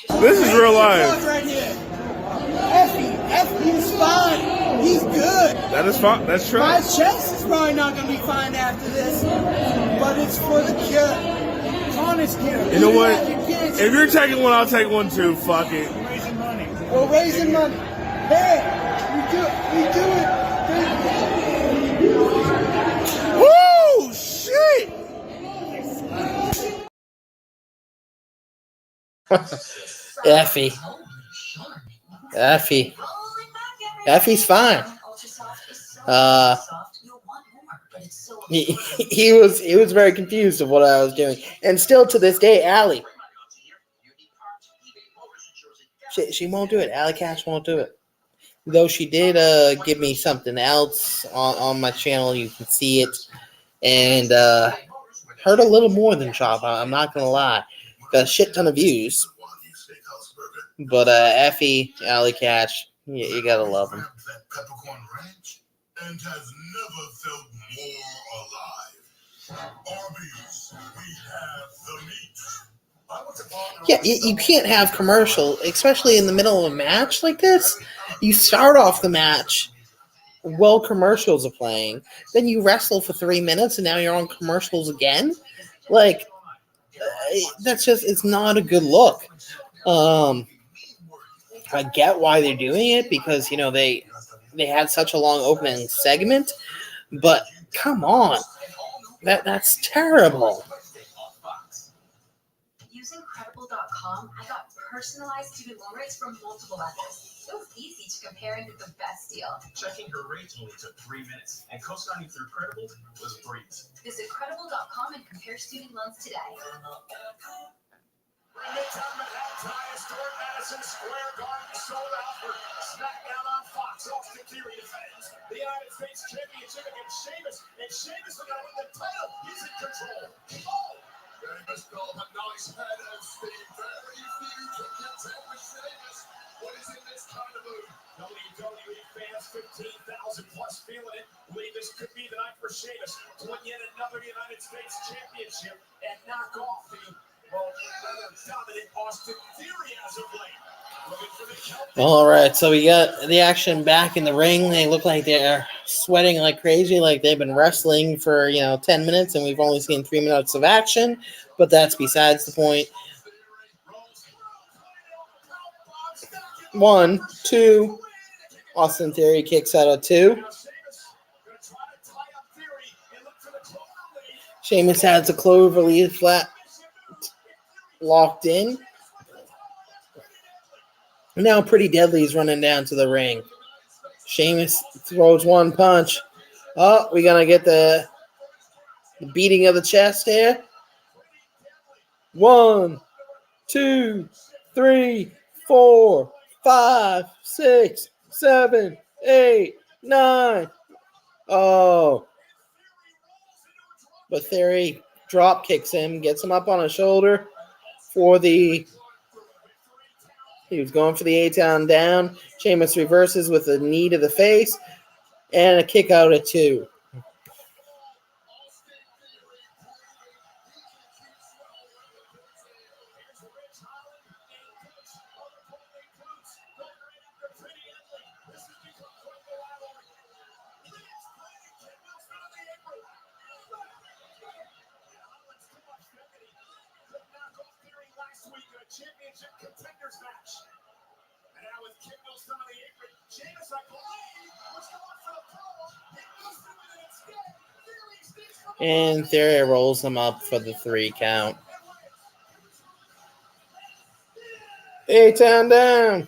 This is real life. Right here. Effie is fine. He's good. That is fine. That's true. My chest is probably not going to be fine after this, but it's for the cure. Honest cure. You know what? If you're taking one, I'll take one too. Fuck it. We're raising money. Hey, we do it. Woo! Shit! Effie's fine. He was very confused of what I was doing, and still to this day, Allie, she won't do it. Allie Cash won't do it. Though she did give me something else on my channel, you can see it, and hurt a little more than chop. I'm not gonna lie, got a shit ton of views. But Effie, Allie Cash, you gotta love him. Peppercorn Ranch and has never felt more alive. Arby's, we have the meat. Yeah, you can't have commercial, especially in the middle of a match like this. You start off the match while commercials are playing, then you wrestle for 3 minutes, and now you're on commercials again. Like, that's just, it's not a good look. I get why they're doing it, because, you know, they had such a long opening segment, but come on. That's terrible. Using Credible.com, I got personalized student loan rates from multiple lenders. It was easy to compare and get the best deal. Checking her rates only took 3 minutes, and co-signing through Credible was a breeze. Visit Credible.com and compare student loans today. Madison Square Garden sold out for SmackDown on Fox. Austin Theory defends the United States Championship against Sheamus, and Sheamus is going to win the title. He's in control. Oh! They must build a nice head of steam. Very few can contend with Sheamus. What is in this kind of mood? WWE fans, 15,000 plus feeling it. Believe this could be the night for Sheamus to win yet another United States Championship and knock off the dominant Austin Theory as of late. All right, so we got the action back in the ring. They look like they're sweating like crazy, like they've been wrestling for 10 minutes, and we've only seen 3 minutes of action. But that's besides the point. 1, 2. Austin Theory kicks out of 2. Sheamus has a cloverleaf flat locked in. Now Pretty Deadly's running down to the ring. Sheamus throws one punch. Oh, we're going to get the beating of the chest here. 1, 2, 3, 4, 5, 6, 7, 8, 9. Oh. But Theory drop kicks him, gets him up on his shoulder for the... He was going for the A-Town down. Sheamus reverses with a knee to the face and a kick out at 2. Championship contenders match. And now with Kid Wilson on the apron, Sheamus, I believe, was going for the pole. He moves through it instead. Theory sneaks from And Theory rolls him up for the 3 count. A-Town down.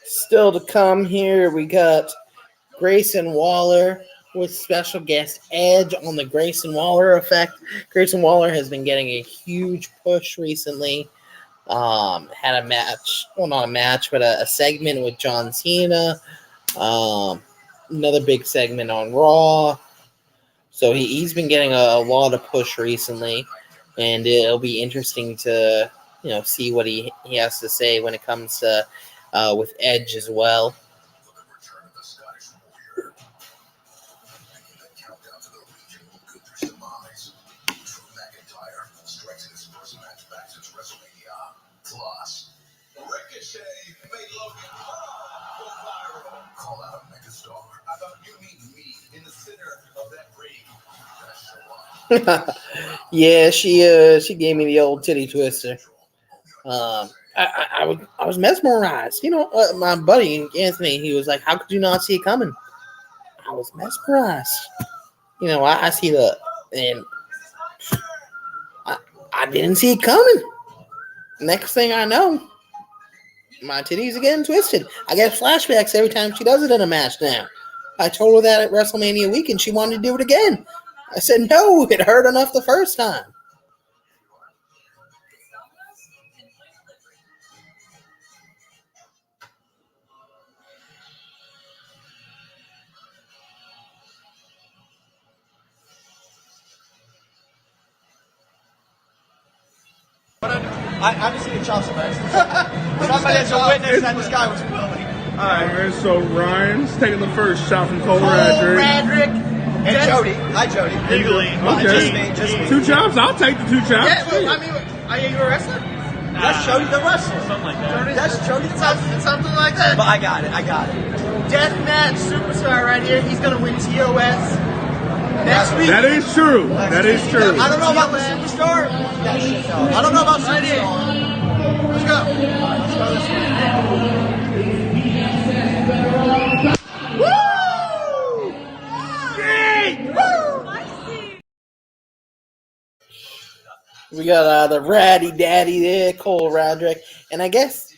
Still to come here, we got Grayson Waller with special guest Edge on the Grayson Waller effect. Grayson Waller has been getting a huge push recently. Had a match, well, not a match, but a segment with John Cena. Another big segment on Raw. So he's been getting a lot of push recently, and it'll be interesting to see what he has to say when it comes to with Edge as well. Ricochet made Logan go viral. Call out Megastar. How about you meet me in the center of that ring? Yeah, she gave me the old titty twister. I was mesmerized. My buddy Anthony, he was like, "How could you not see it coming?" I was mesmerized. I see and I didn't see it coming. Next thing I know, my titties are getting twisted. I get flashbacks every time she does it in a match now. I told her that at WrestleMania week, and she wanted to do it again. I said, no, it hurt enough the first time. I just see the chops first. Somebody has a witness that this guy was willing. Alright, so Ryan's taking the first shot from Cole Radrick. And Jody. Hi, Jody. Legally. Okay. Just me. 2 chops? I'll take the 2 chops. Yeah, well, I mean, are you a wrestler? That's Jody the wrestler. Something like that. That's Jody the wrestler. Something like that. But I got it. Deathmatch superstar right here. He's going to win TOS next week. That is true. That is true. I don't know about the superstar. I don't know about superstar. Let's go. Woo! We got the ratty daddy there, Cole Radrick. And I guess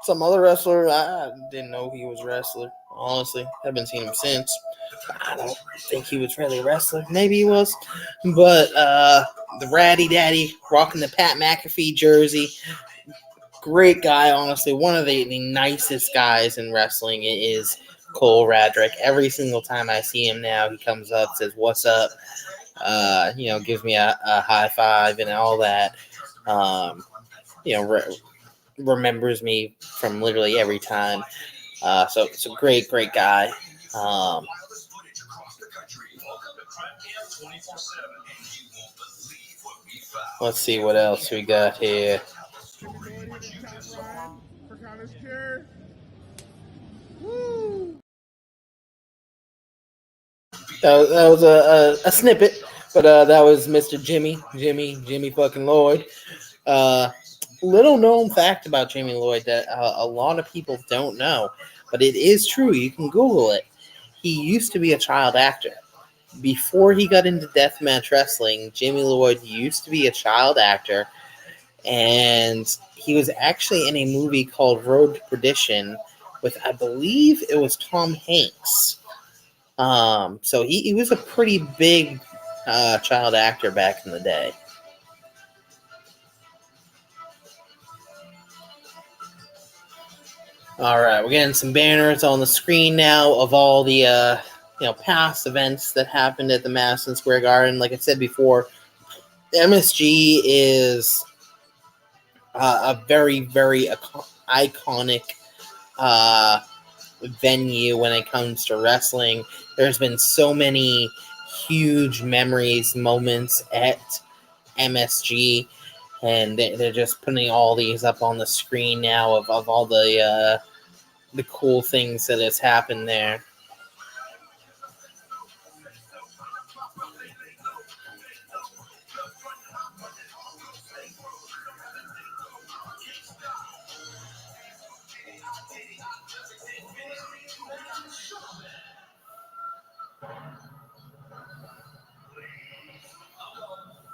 some other wrestler, I didn't know he was a wrestler, honestly. Haven't seen him since. I don't think he was really a wrestler. Maybe he was. But the ratty daddy rocking the Pat McAfee jersey. Great guy, honestly. One of the nicest guys in wrestling is Cole Radrick. Every single time I see him now, he comes up, says, "What's up?" Gives me a high five and all that. Remembers me from literally every time. So it's a great guy. Let's see what else we got here. That was a snippet, but that was Mr. Jimmy fucking Lloyd. Little known fact about Jimmy Lloyd that a lot of people don't know, but it is true. You can Google it. he used to be a child actor. Before he got into deathmatch wrestling, Jimmy Lloyd used to be a child actor, and he was actually in a movie called Road to Perdition with, I believe it was Tom Hanks. So he was a pretty big child actor back in the day. All right, we're getting some banners on the screen now of all the past events that happened at the Madison Square Garden. Like I said before, MSG is a very, very iconic venue when it comes to wrestling. There's been so many huge memories, moments at MSG, and they're just putting all these up on the screen now of all the cool things that has happened there.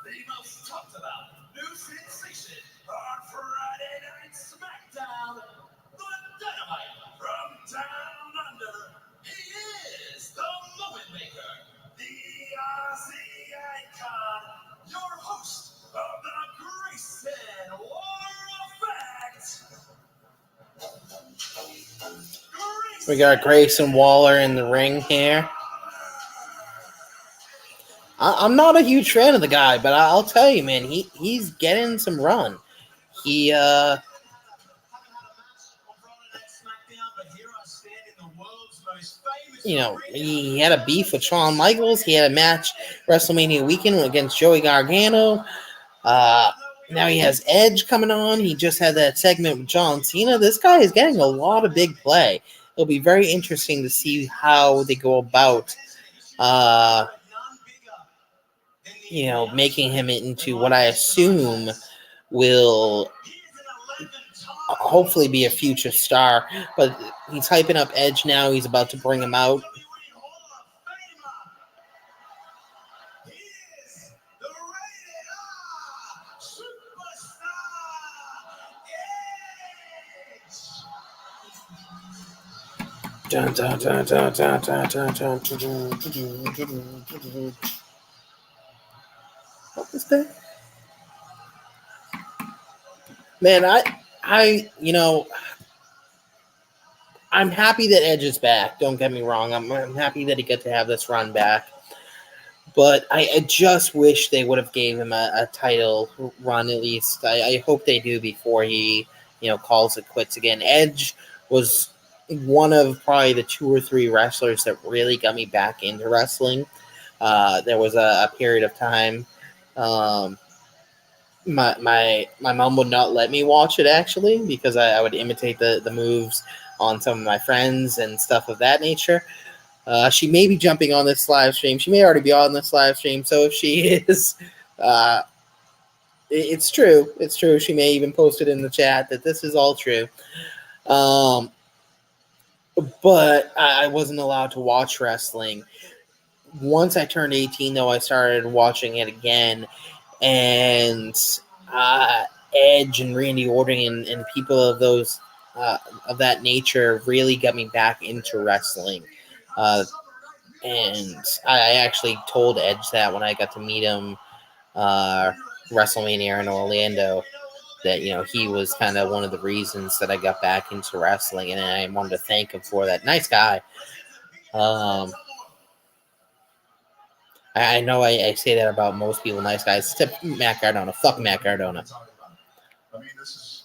The most talked about new sensation on Friday Night Smackdown. The Dynamite from Down Under. He is the Moment Maker, the Aussie icon, your host of the Grayson Waller Effect. We got Grayson Waller in the ring here. I'm not a huge fan of the guy, but I'll tell you, man, he's getting some run. He he had a beef with Shawn Michaels. He had a match WrestleMania weekend against Joey Gargano. Now he has Edge coming on. He just had that segment with John Cena. This guy is getting a lot of big play. It'll be very interesting to see how they go about making him into what I assume will hopefully be a future star. But he's hyping up Edge now. He's about to bring him out. Dun, dun, dun, dun, dun, dun, dun, dun, dun. What was that? Man, I'm happy that Edge is back. Don't get me wrong. I'm happy that he got to have this run back. But I just wish they would have gave him a title run at least. I hope they do before he, calls it quits again. Edge was one of probably the 2 or 3 wrestlers that really got me back into wrestling. There was a period of time. My mom would not let me watch it actually because I would imitate the moves on some of my friends and stuff of that nature. She may be jumping on this live stream. She may already be on this live stream. So if she is, it's true. It's true. She may even post it in the chat that this is all true. But I wasn't allowed to watch wrestling. Once I turned 18, though, I started watching it again. And Edge and Randy Orton and people of those of that nature really got me back into wrestling. And I actually told Edge that when I got to meet him WrestleMania in Orlando, that he was kind of one of the reasons that I got back into wrestling, and I wanted to thank him for that. Nice guy. I know I say that about most people, nice guys, except Matt Cardona. Fuck Matt Cardona. I mean, this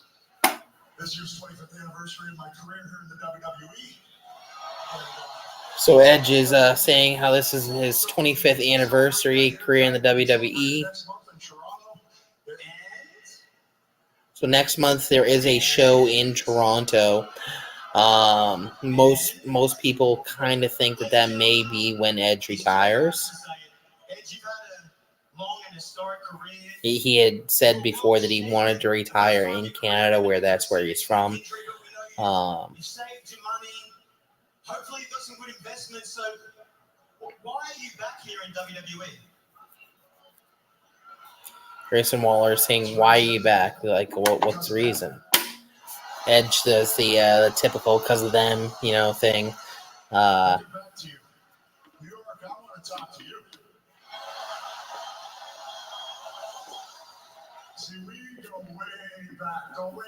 year's 25th anniversary of my career here in the WWE. So Edge is saying how this is his 25th anniversary career in the WWE. So next month there is a show in Toronto. Most people kind of think that may be when Edge retires. He had said before that he wanted to retire in Canada, where he's from. Hopefully you've got some good investments. So why are you back here in WWE? Grayson Waller saying, "Why are you back?" Like, what's the reason? Edge does the typical "because of them," thing. I'll get back to you. New York, I want to talk to you. See, we go way back, don't we?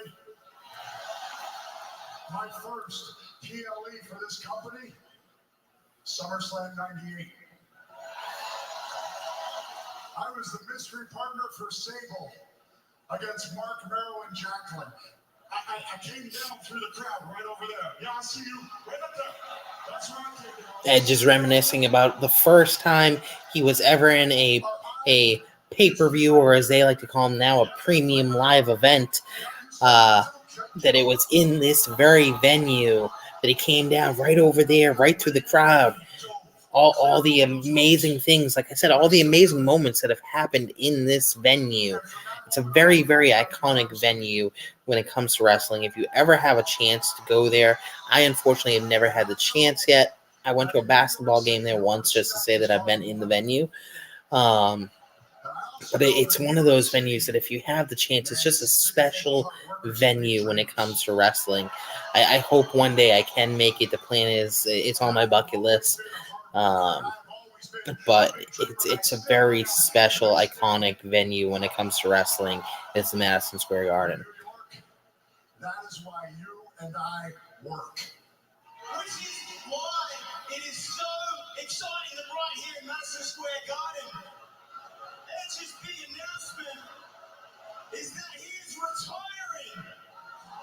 My first PLE for this company, SummerSlam '98. I was the mystery partner for Sable against Mark Merrow and Jacqueline. I came down through the crowd right over there. Yeah, I see you right up there. That's where I came down. Edge is reminiscing about the first time he was ever in a pay-per-view, or as they like to call them now, a premium live event. That it was in this very venue, that he came down right over there, right through the crowd. All the amazing things, like I said, all the amazing moments that have happened in this venue. It's a very, very iconic venue when it comes to wrestling. If you ever have a chance to go there, I unfortunately have never had the chance yet. I went to a basketball game there once just to say that I've been in the venue. But it's one of those venues that if you have the chance, it's just a special venue when it comes to wrestling. I hope one day I can make it. The plan is it's on my bucket list. But it's a very special, iconic venue when it comes to wrestling. It's the Madison Square Garden. That is why you and I work. Which is why it is so exciting that right here in Madison Square Garden, Edge's big announcement is that he is retiring.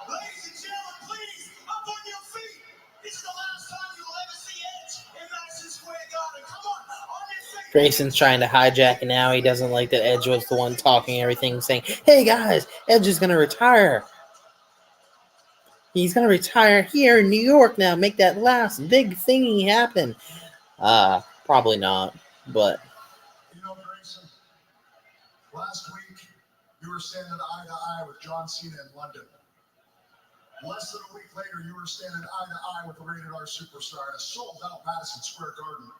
Ladies and gentlemen, please, up on your feet. This is the last time you'll ever see Edge in Madison Square Garden. Come on your feet. Grayson's trying to hijack it now. He doesn't like that Edge was the one talking everything, saying, "Hey guys, Edge is going to retire. He's going to retire here in New York now. Make that last big thingy happen." Probably not, but... You know, Grayson, last week you were standing eye to eye with John Cena in London. Less than a week later, you were standing eye to eye with the Rated R superstar in a sold-out Madison Square Garden.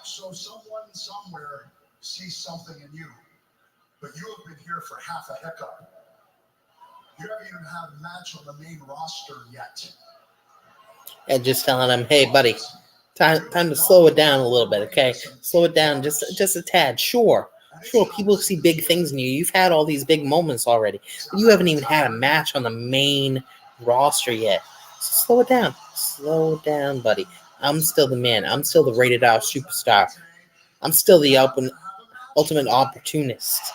So someone somewhere sees something in you, but you have been here for half a hiccup. You haven't even had a match on the main roster yet. And just telling him, "Hey, buddy, time to slow it down a little bit, okay? Slow it down just a tad. Sure, people see big things in you. You've had all these big moments already, but you haven't even had a match on the main roster yet. So slow it down, buddy. I'm still the man. I'm still the Rated R superstar. I'm still the ultimate opportunist."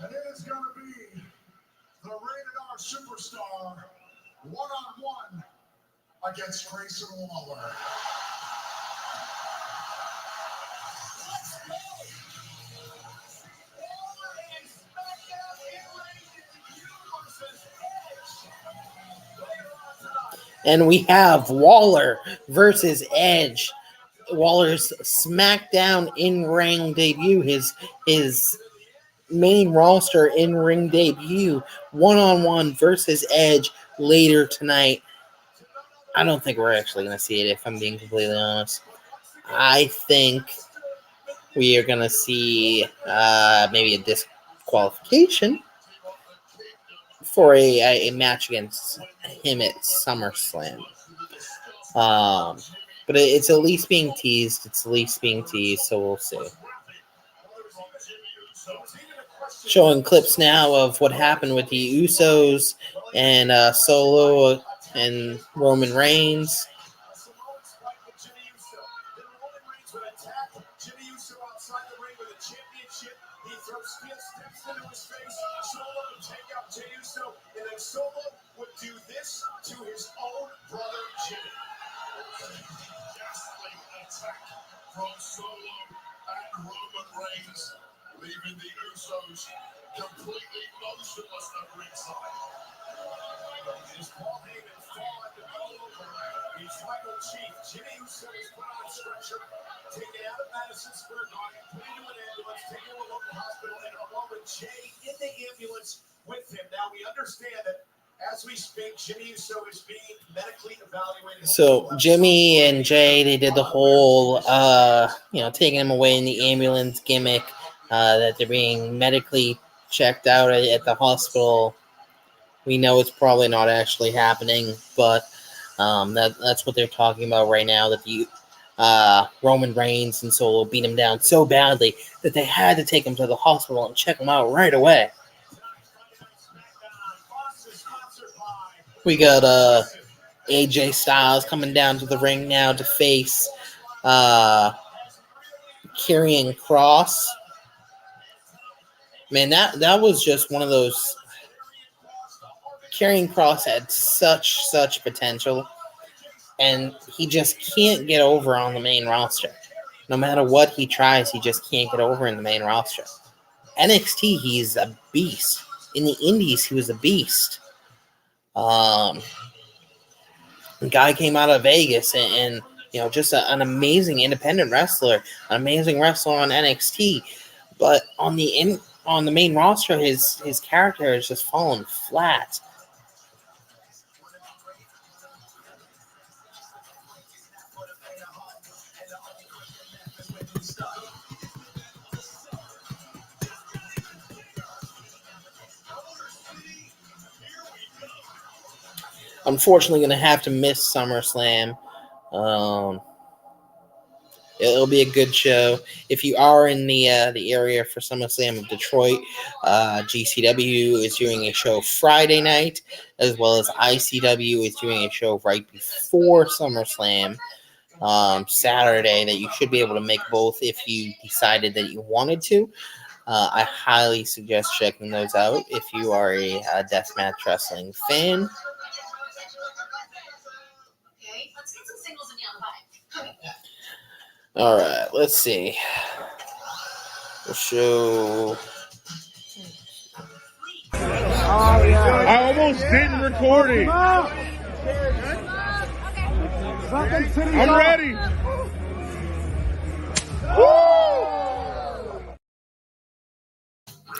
And it is going to be the Rated R superstar one-on-one against Grayson Waller. And we have Waller versus Edge. Waller's SmackDown in-ring debut, his main roster in-ring debut, one-on-one versus Edge later tonight. I don't think we're actually going to see it, if I'm being completely honest. I think we are going to see maybe a disqualification for a match against him at SummerSlam. But it's at least being teased. So we'll see. Showing clips now of what happened with the Usos and Solo and Roman Reigns. Solo would do this to his own brother Jimmy. Ghastly attack from Solo and Roman Reigns, leaving the Usos completely Jimmy Uso is put on a stretcher, taken out of Madison Square Garden, put into an ambulance, taken to a local hospital, and along with Jay in the ambulance with him. Now we understand that as we speak, Jimmy Uso is being medically evaluated. So Jimmy and Jay, they did the whole, taking him away in the ambulance gimmick, that they're being medically checked out at the hospital. We know it's probably not actually happening, but that's what they're talking about right now, that the Roman Reigns and Solo beat him down so badly that they had to take him to the hospital and check him out right away. We got AJ Styles coming down to the ring now to face Karrion Kross. Man, that was just one of those. Karrion Kross had such potential, and he just can't get over on the main roster. No matter what he tries, he just can't get over in the main roster. NXT, he's a beast. In the Indies, he was a beast. The guy came out of Vegas and just an amazing independent wrestler, an amazing wrestler on NXT. But on the main roster, his character has just fallen flat. Unfortunately, going to have to miss SummerSlam. It'll be a good show. If you are in the area for SummerSlam of Detroit, GCW is doing a show Friday night, as well as ICW is doing a show right before SummerSlam Saturday, that you should be able to make both if you decided that you wanted to. I highly suggest checking those out if you are a deathmatch wrestling fan. All right, let's see. We'll show. I almost didn't record it. I'm ready.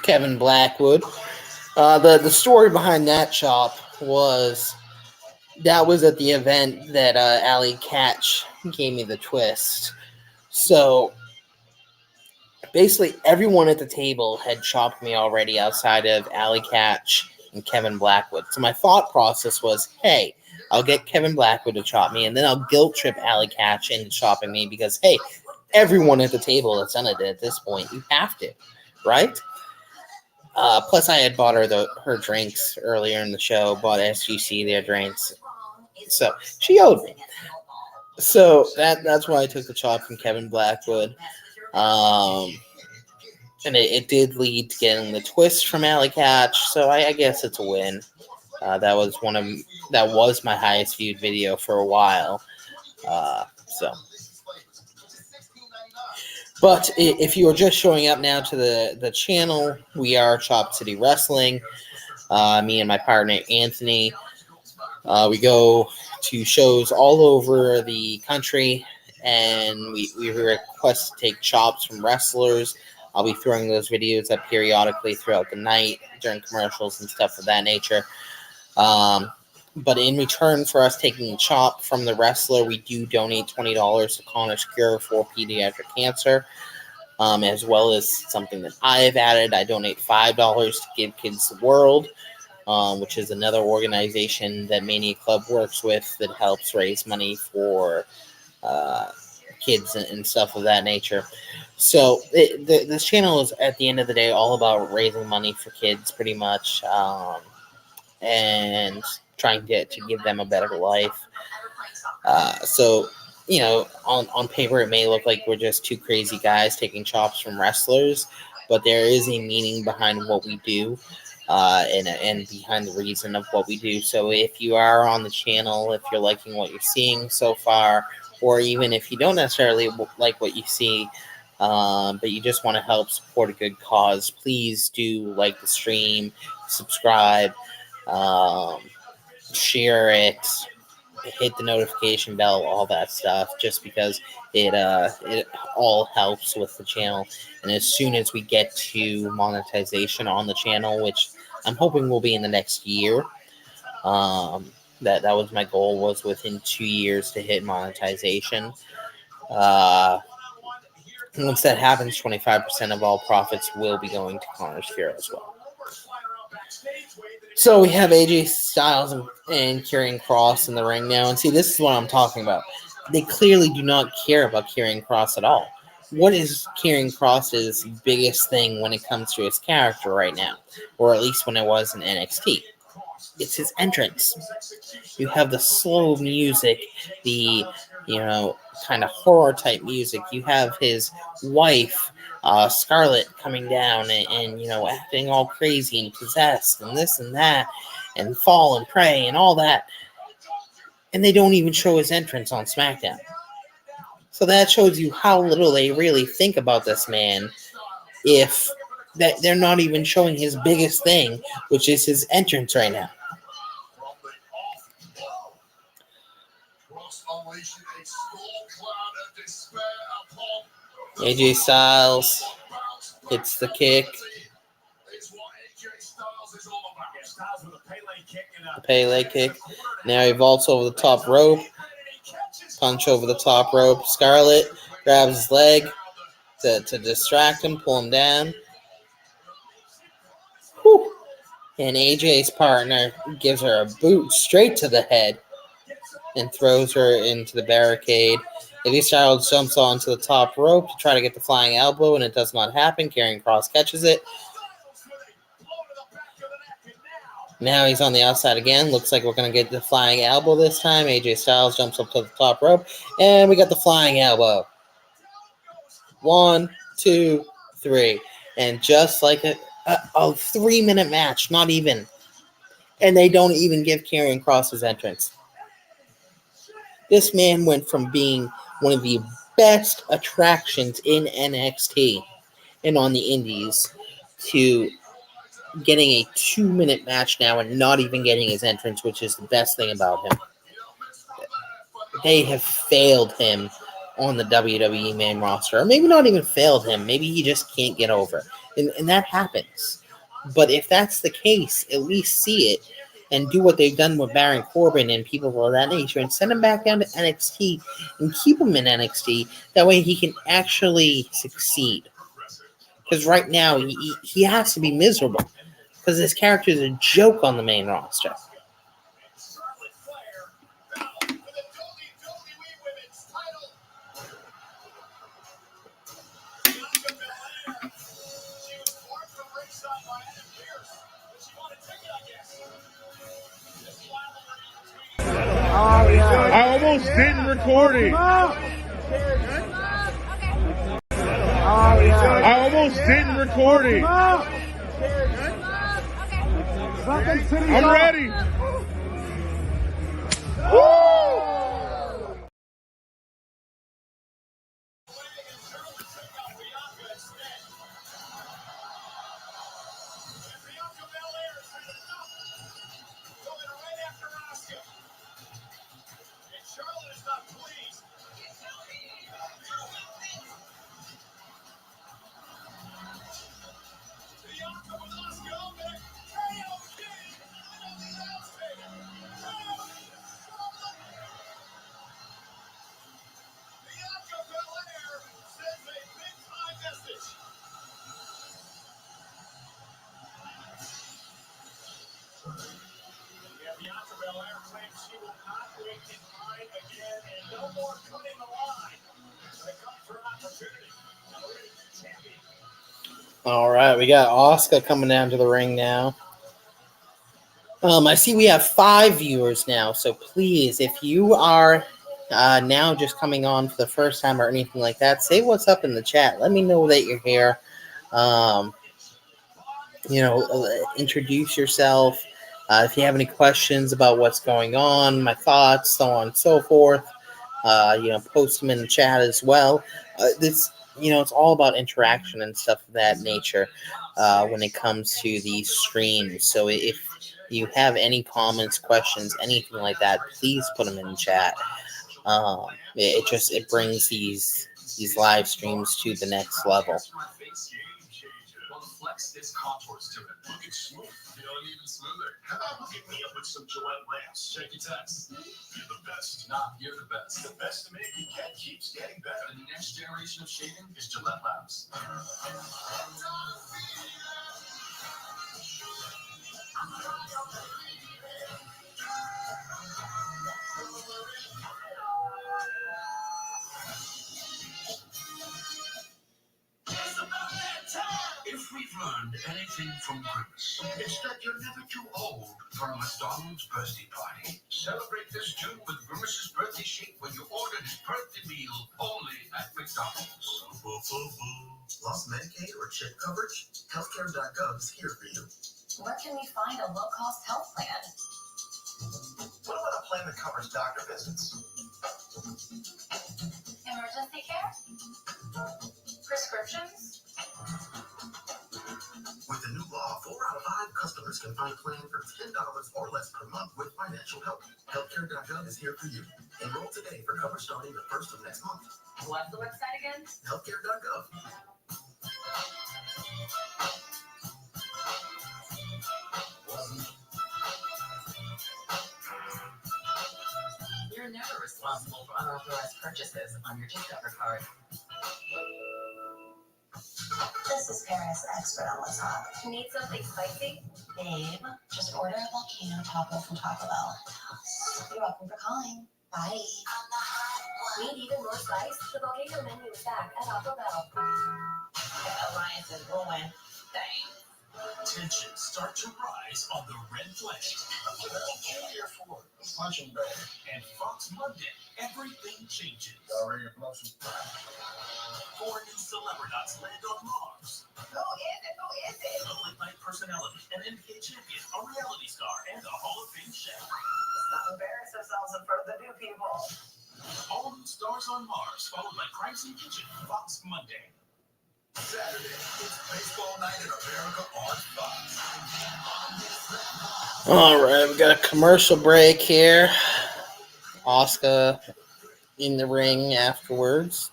Kevin Blackwood. The story behind that chop was that was at the event that Allie Katch gave me the twist. So basically, everyone at the table had chopped me already outside of Allie Katch and Kevin Blackwood. So my thought process was, hey, I'll get Kevin Blackwood to chop me, and then I'll guilt trip Allie Katch into chopping me because, hey, everyone at the table has done it at this point. You have to, right? Plus, I had bought her drinks earlier in the show, bought SGC their drinks. So she owed me. So that's why I took the chop from Kevin Blackwood. And it did lead to getting the twist from Allie Katch, so I guess it's a win. That was my highest viewed video for a while. But if you are just showing up now to the channel, we are Chop City Wrestling. Me and my partner Anthony, we go to shows all over the country, and we request to take chops from wrestlers. I'll be throwing those videos up periodically throughout the night during commercials and stuff of that nature. But in return for us taking a chop from the wrestler, we do donate $20 to Connor's Cure for pediatric cancer, as well as something that I've added. I donate $5 to Give Kids the World, which is another organization that Mania Club works with that helps raise money for kids and stuff of that nature. So this channel is, at the end of the day, all about raising money for kids, pretty much, and trying to give them a better life. So, on paper, it may look like we're just two crazy guys taking chops from wrestlers, but there is a meaning behind what we do, and behind the reason of what we do. So if you are on the channel, if you're liking what you're seeing so far, or even if you don't necessarily like what you see, but you just want to help support a good cause, please do like the stream, subscribe, share it, hit the notification bell, all that stuff, just because it all helps with the channel. And as soon as we get to monetization on the channel, which I'm hoping will be in the next year, that was my goal, was within 2 years to hit monetization. Once that happens, 25% of all profits will be going to Connor's Cure as well. So we have AJ Styles and Karrion Kross in the ring now. And see, this is what I'm talking about. They clearly do not care about Karrion Kross at all. What is Karrion Kross's biggest thing when it comes to his character right now? Or at least when it was in NXT? It's his entrance. You have the slow music, the, kind of horror type music. You have his wife, Scarlett, coming down and acting all crazy and possessed and this and that and fall and pray and all that. And they don't even show his entrance on SmackDown. So that shows you how little they really think about this man, if that they're not even showing his biggest thing, which is his entrance right now. AJ Styles hits the kick. The Pele kick. Now he vaults over the top rope. Punch over the top rope. Scarlett grabs his leg to distract him, pull him down. Whew. And AJ's partner gives her a boot straight to the head and throws her into the barricade. AJ Styles jumps onto the top rope to try to get the flying elbow, and it does not happen. Karrion Kross catches it. Now he's on the outside again. Looks like we're going to get the flying elbow this time. AJ Styles jumps up to the top rope, and we got the flying elbow. 1, 2, 3. And just like a 3-minute match, not even. And they don't even give Karrion Kross his entrance. This man went from being one of the best attractions in NXT and on the indies to getting a 2-minute match now and not even getting his entrance, which is the best thing about him. They have failed him on the WWE main roster. Or maybe not even failed him. Maybe he just can't get over. And that happens. But if that's the case, at least see it and do what they've done with Baron Corbin and people of that nature and send him back down to NXT and keep him in NXT. That way he can actually succeed. Because right now he has to be miserable because his character is a joke on the main roster. I almost didn't record it. I almost didn't record it. I'm ready. All right, we got Asuka coming down to the ring now. I see we have 5 viewers now, so please, if you are now just coming on for the first time or anything like that, say what's up in the chat. Let me know that you're here. Introduce yourself. If you have any questions about what's going on, my thoughts, so on and so forth, post them in the chat as well. it's all about interaction and stuff of that nature when it comes to these streams. So if you have any comments, questions, anything like that, please put them in the chat. It brings these live streams to the next level. Flex its contours to it. Looking smooth. Even smoother. How about hooking me up with some Gillette lamps? Check your text. You're the best. You're the best. The best to make your cat keeps getting better. The next generation of shaving is Gillette lamps. If we've learned anything from Grimace, it's that you're never too old for a McDonald's birthday party. Celebrate this June with Grimace's birthday shake when you order his birthday meal only at McDonald's. Lost Medicaid or CHIP coverage? Healthcare.gov is here for you. Where can we find a low-cost health plan? What about a plan that covers doctor visits? Emergency care? Prescriptions? With the new law, 4 out of 5 customers can find a plan for $10 or less per month with financial help. Healthcare.gov is here for you. Enroll today for coverage starting the 1st of next month. What's the website again? Healthcare.gov. You're never responsible for unauthorized purchases on your Discover card. This is Paris, expert on what's hot. Need something spicy? Babe, just order a volcano taco from Taco Bell. You're welcome for calling. Bye. Need even more spice? The volcano menu is back at Taco Bell. Alliance is ruined. Dang. Tensions start to rise on the red flag. What are you here for? Punching bag. And Fox Monday, everything changes. Already a promotion. 4 new celebrities land on Mars. Who is it? A late-night personality, an NBA champion, a reality star, and a Hall of Fame chef. Let's not embarrass ourselves in front of the new people. All new stars on Mars, followed by Crimes in Kitchen. Fox Monday. Saturday, it's baseball night in America on Fox. All right, we got a commercial break here. Asuka in the ring afterwards.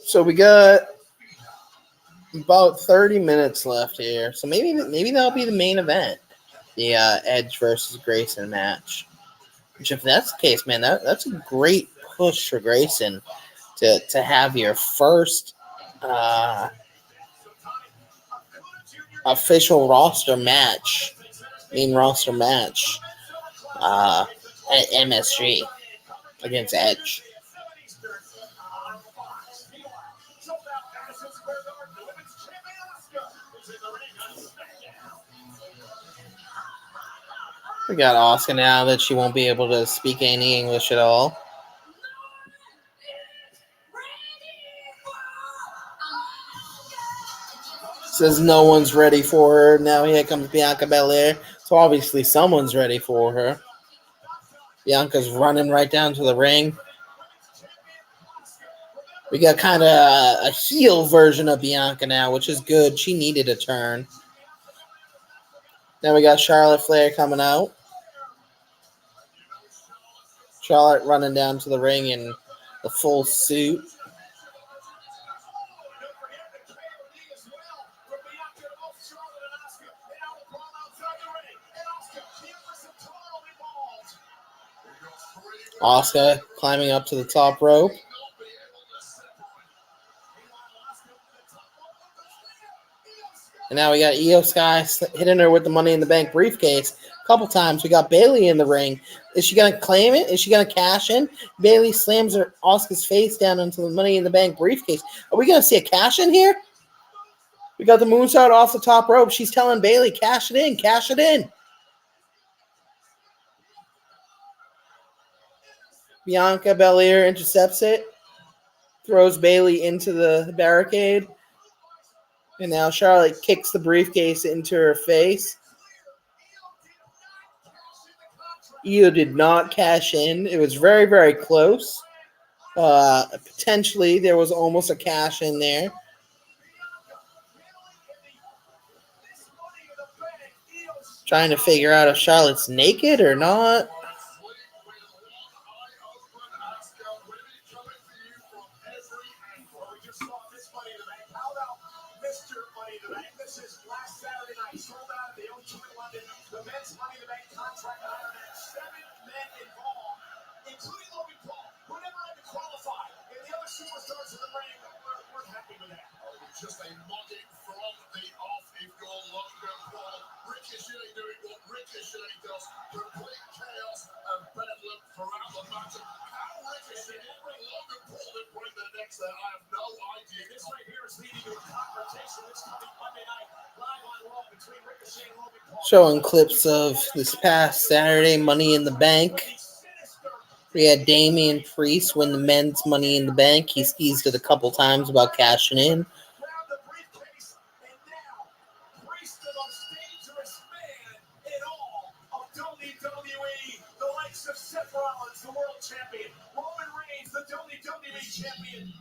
So we got about 30 minutes left here. So maybe that'll be the main event, the Edge versus Grayson match. Which, if that's the case, man, that's a great push for Grayson to have your first official main roster match at MSG against Edge. We got Asuka now that she won't be able to speak any English at all. Says no one's ready for her. Now here comes Bianca Belair. So obviously someone's ready for her. Bianca's running right down to the ring. We got kind of a heel version of Bianca now, which is good. She needed a turn. Then we got Charlotte Flair coming out. Charlotte running down to the ring in the full suit. Asuka climbing up to the top rope. And now we got Io Sky hitting her with the Money in the Bank briefcase a couple times. We got Bayley in the ring. Is she going to claim it? Is she going to cash in? Bayley slams Asuka's face down into the Money in the Bank briefcase. Are we going to see a cash in here? We got the moonsault off the top rope. She's telling Bayley, cash it in, cash it in. Bianca Belair intercepts it, throws Bayley into the barricade, and now Charlotte kicks the briefcase into her face. Io did not cash in. It was very, very close. Potentially, there was almost a cash in there. Trying to figure out if Charlotte's naked or not. Just a mugging from the off if you're Logan Paul. Ricochet doing what Ricochet does. Complete chaos and bedlam throughout the match. How Ricochet did bring Logan Paul to bring the next there, I have no idea. This right here is leading to a confrontation this coming Monday night live on Raw between Ricochet and Logan Paul. Showing clips of this past Saturday Money in the Bank. We had Damian Priest win the men's Money in the Bank. He teased it a couple times about cashing in. The world champion, Roman Reigns, the WWE champion.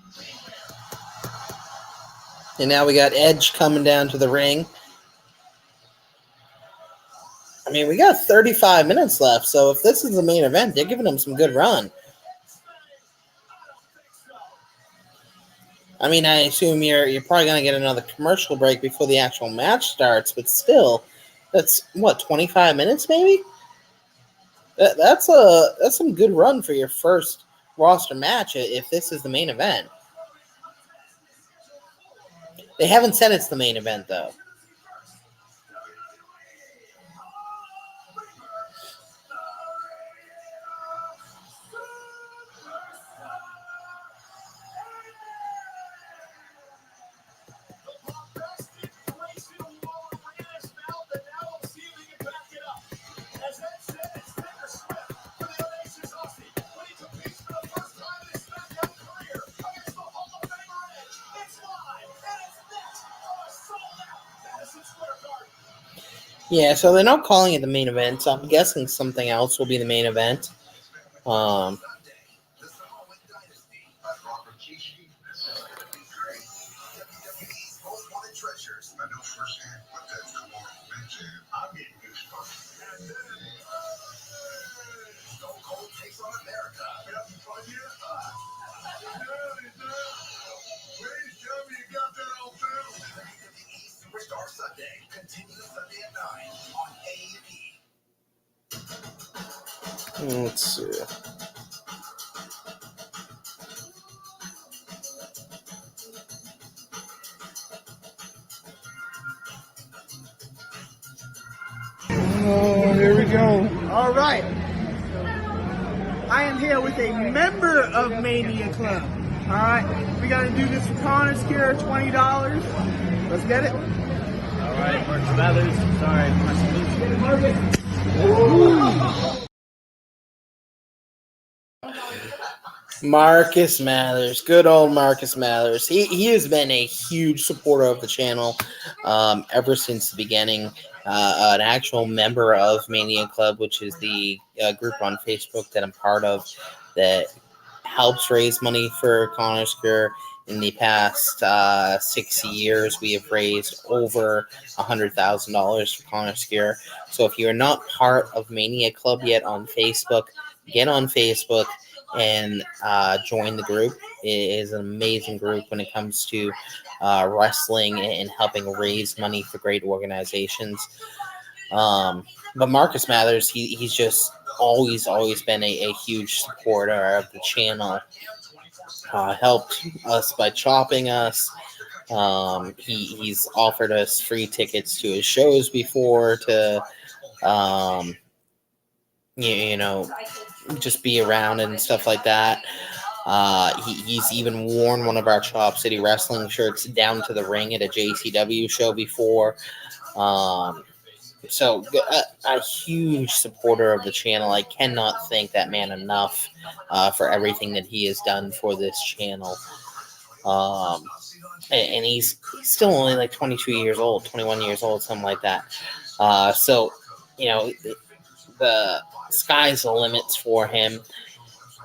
And now we got Edge coming down to the ring. I mean, we got 35 minutes left, so if this is the main event, they're giving him some good run. I mean, I assume you're probably going to get another commercial break before the actual match starts, but still, that's, 25 minutes maybe? That's some good run for your first roster match if this is the main event. They haven't said it's the main event, though. Yeah, so they're not calling it the main event, so I'm guessing something else will be the main event. Superstar Sunday continues Sunday at 9 on AEP. Let's see. Oh, here we go. All right. I am here with a member of Mania Club. All right. We got to do this for Connor's Cure, $20. Let's get it. All right, Marcus Mathers. Sorry, Marcus Mathers, good old Marcus Mathers. He has been a huge supporter of the channel ever since the beginning. An actual member of Mania Club, which is the group on Facebook that I'm part of that helps raise money for Connor's Cure. In the past 6 years, we have raised over $100,000 for Connor's Cure. So if you're not part of Mania Club yet on Facebook, get on Facebook and join the group. It is an amazing group when it comes to wrestling and helping raise money for great organizations. But Marcus Mathers, he's just always been a huge supporter of the channel. Helped us by chopping us. He's offered us free tickets to his shows before to, just be around and stuff like that. He's even worn one of our Chop City Wrestling shirts down to the ring at a JCW show before. So a huge supporter of the channel. I cannot thank that man enough for everything that he has done for this channel. And he's still only like 22 years old, 21 years old, something like that. So, the sky's the limits for him.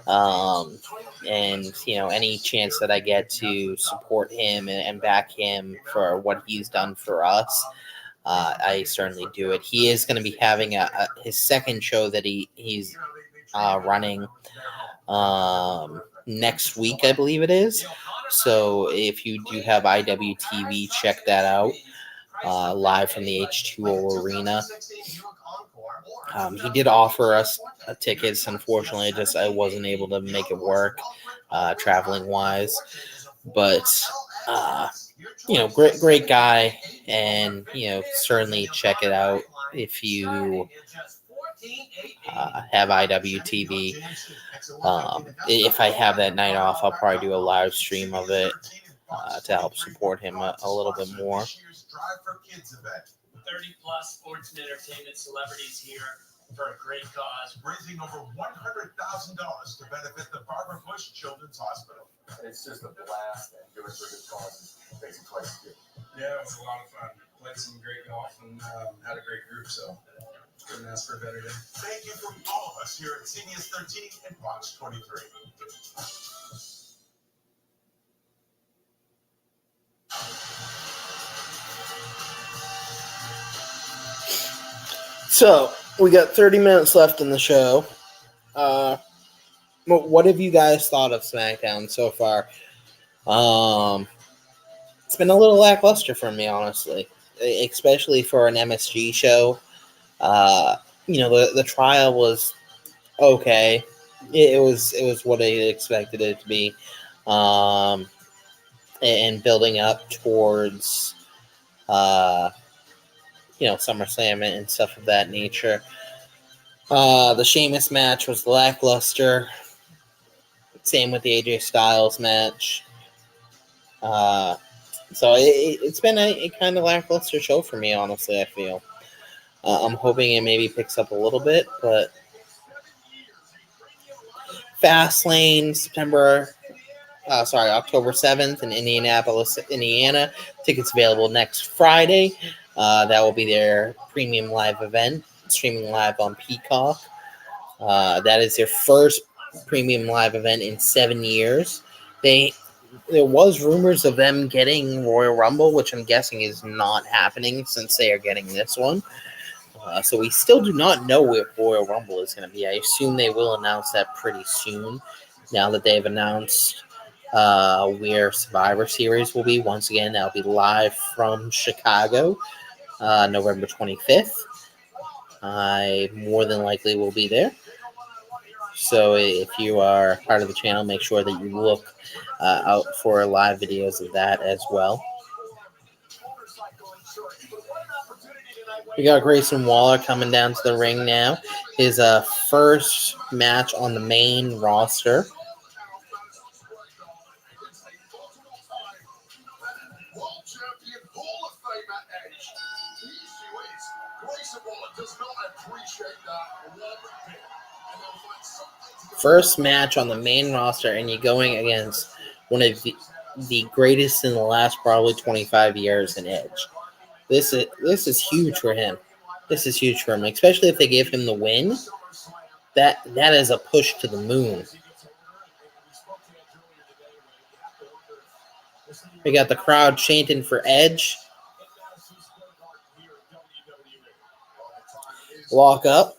And any chance that I get to support him and back him for what he's done for us, I certainly do it. He is going to be having his second show that he's running next week, I believe it is. So if you do have IWTV, check that out. Live from the H2O Arena. He did offer us tickets. Unfortunately, I wasn't able to make it work traveling wise. But great guy, and certainly check it out if you have IWTV. If I have that night off, I'll probably do a live stream of it to help support him a little bit more. 30-plus sports and entertainment celebrities here for a great cause, raising over $100,000 to benefit the Barbara Bush Children's Hospital. It's just a blast, and doing for good causes makes it twice as good. Yeah, it was a lot of fun. Played some great golf and had a great group, so couldn't ask for a better day. Thank you from all of us here at CBS 13 and Fox 23. So, we got 30 minutes left in the show. What have you guys thought of SmackDown so far? It's been a little lackluster for me, honestly, especially for an MSG show. The trial was okay. It was what I expected it to be, and building up towards SummerSlam and stuff of that nature. The Sheamus match was lackluster. Same with the AJ Styles match. So it's been a kind of lackluster show for me, honestly, I feel. I'm hoping it maybe picks up a little bit, but Fastlane, October 7th in Indianapolis, Indiana. Tickets available next Friday. That will be their premium live event, streaming live on Peacock. That is their first premium live event in 7 years. There was rumors of them getting Royal Rumble, which I'm guessing is not happening since they are getting this one. So we still do not know what Royal Rumble is going to be. I assume they will announce that pretty soon, now that they've announced where Survivor Series will be. Once again, that'll be live from Chicago, November 25th. I more than likely will be there. So if you are part of the channel, make sure that you look out for live videos of that as well. We got Grayson Waller coming down to the ring now. His first match on the main roster. World Champion Hall of Famer Edge. The issue is, Grayson Waller does not appreciate that one bit. First match on the main roster, and you're going against one of the greatest in the last probably 25 years in Edge. This is huge for him. This is huge for him, especially if they give him the win. That is a push to the moon. We got the crowd chanting for Edge. Walk up.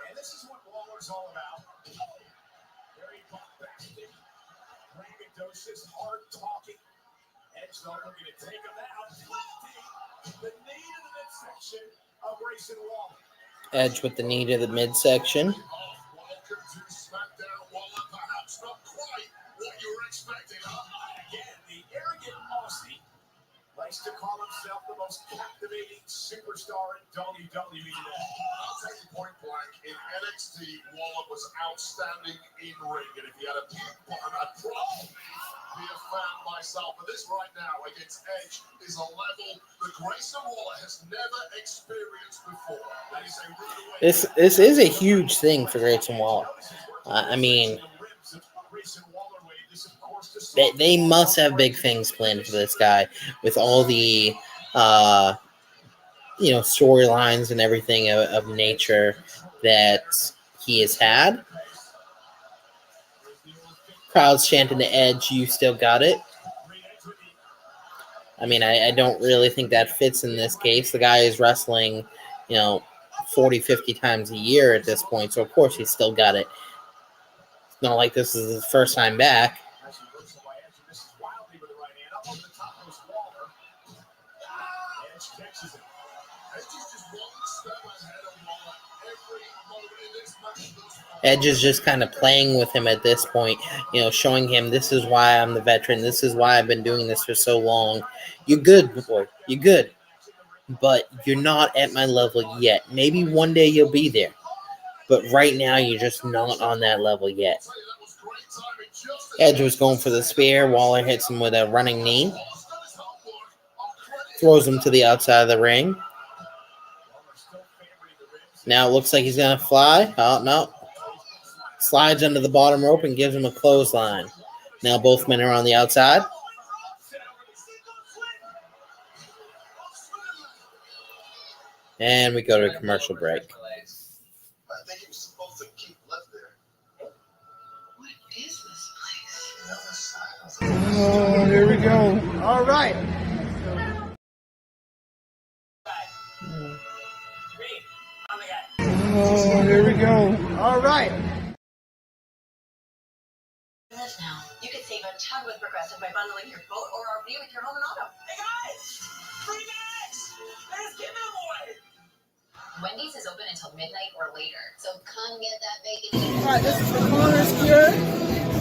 And this is what Waller's all about. Very bombastic, braggadocious, hard-talking. Edge, though, looking to take him out. Planting the knee to the midsection of Grayson Waller. Edge with the knee to the midsection. Welcome to Smackdown, Waller. Perhaps not quite what you were expecting. Again, the arrogant Aussie likes to call himself the most captivating superstar in WWE today. I'll tell you point blank, in NXT, Waller was outstanding in ring, and if you had a puke button, I'd probably be a fan myself. But this right now against Edge is a level that Grayson Waller has never experienced before. That is a rude way. This is a huge thing for Grayson Waller. I mean, they must have big things planned for this guy with all the storylines and everything of nature that he has had. Crowd's chanting the Edge, you still got it. I mean, I don't really think that fits in this case. The guy is wrestling, 40, 50 times a year at this point, so of course he's still got it. It's not like this is his first time back. Edge is just kind of playing with him at this point, showing him this is why I'm the veteran. This is why I've been doing this for so long. You're good, boy. You're good. But you're not at my level yet. Maybe one day you'll be there. But right now, you're just not on that level yet. Edge was going for the spear. Waller hits him with a running knee. Throws him to the outside of the ring. Now it looks like he's going to fly. Oh, no. Slides under the bottom rope and gives him a clothesline. Now both men are on the outside. And we go to a commercial break. I think he was supposed to keep left there. What is this place? Oh, here we go. All right. Oh, here we go. All right. This now. You could save a ton with Progressive by bundling your boat or RV with your home and auto. Hey guys! Free bags! Let's give them away! Wendy's is open until midnight or later, so come get that bacon. All right, this is the Corners here,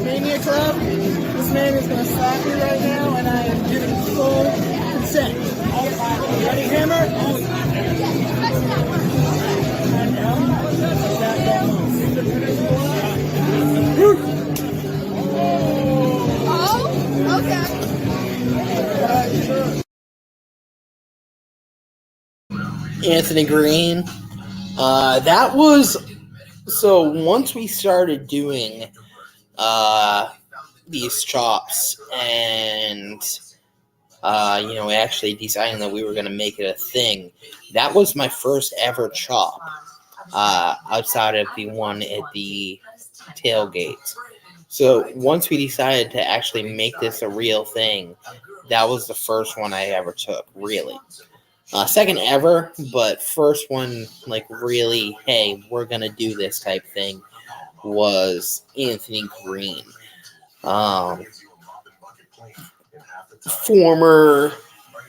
Mania Club. This man is going to slap me right now, and I am giving full consent. Ready, Hammer? Oh, okay. Anthony Green. That was so. Once we started doing these chops, and actually deciding that we were going to make it a thing, that was my first ever chop outside of the one at the tailgate. So once we decided to actually make this a real thing, that was the first one I ever took, really. Second ever, but first one, like, really, hey, we're going to do this type thing, was Anthony Green. Former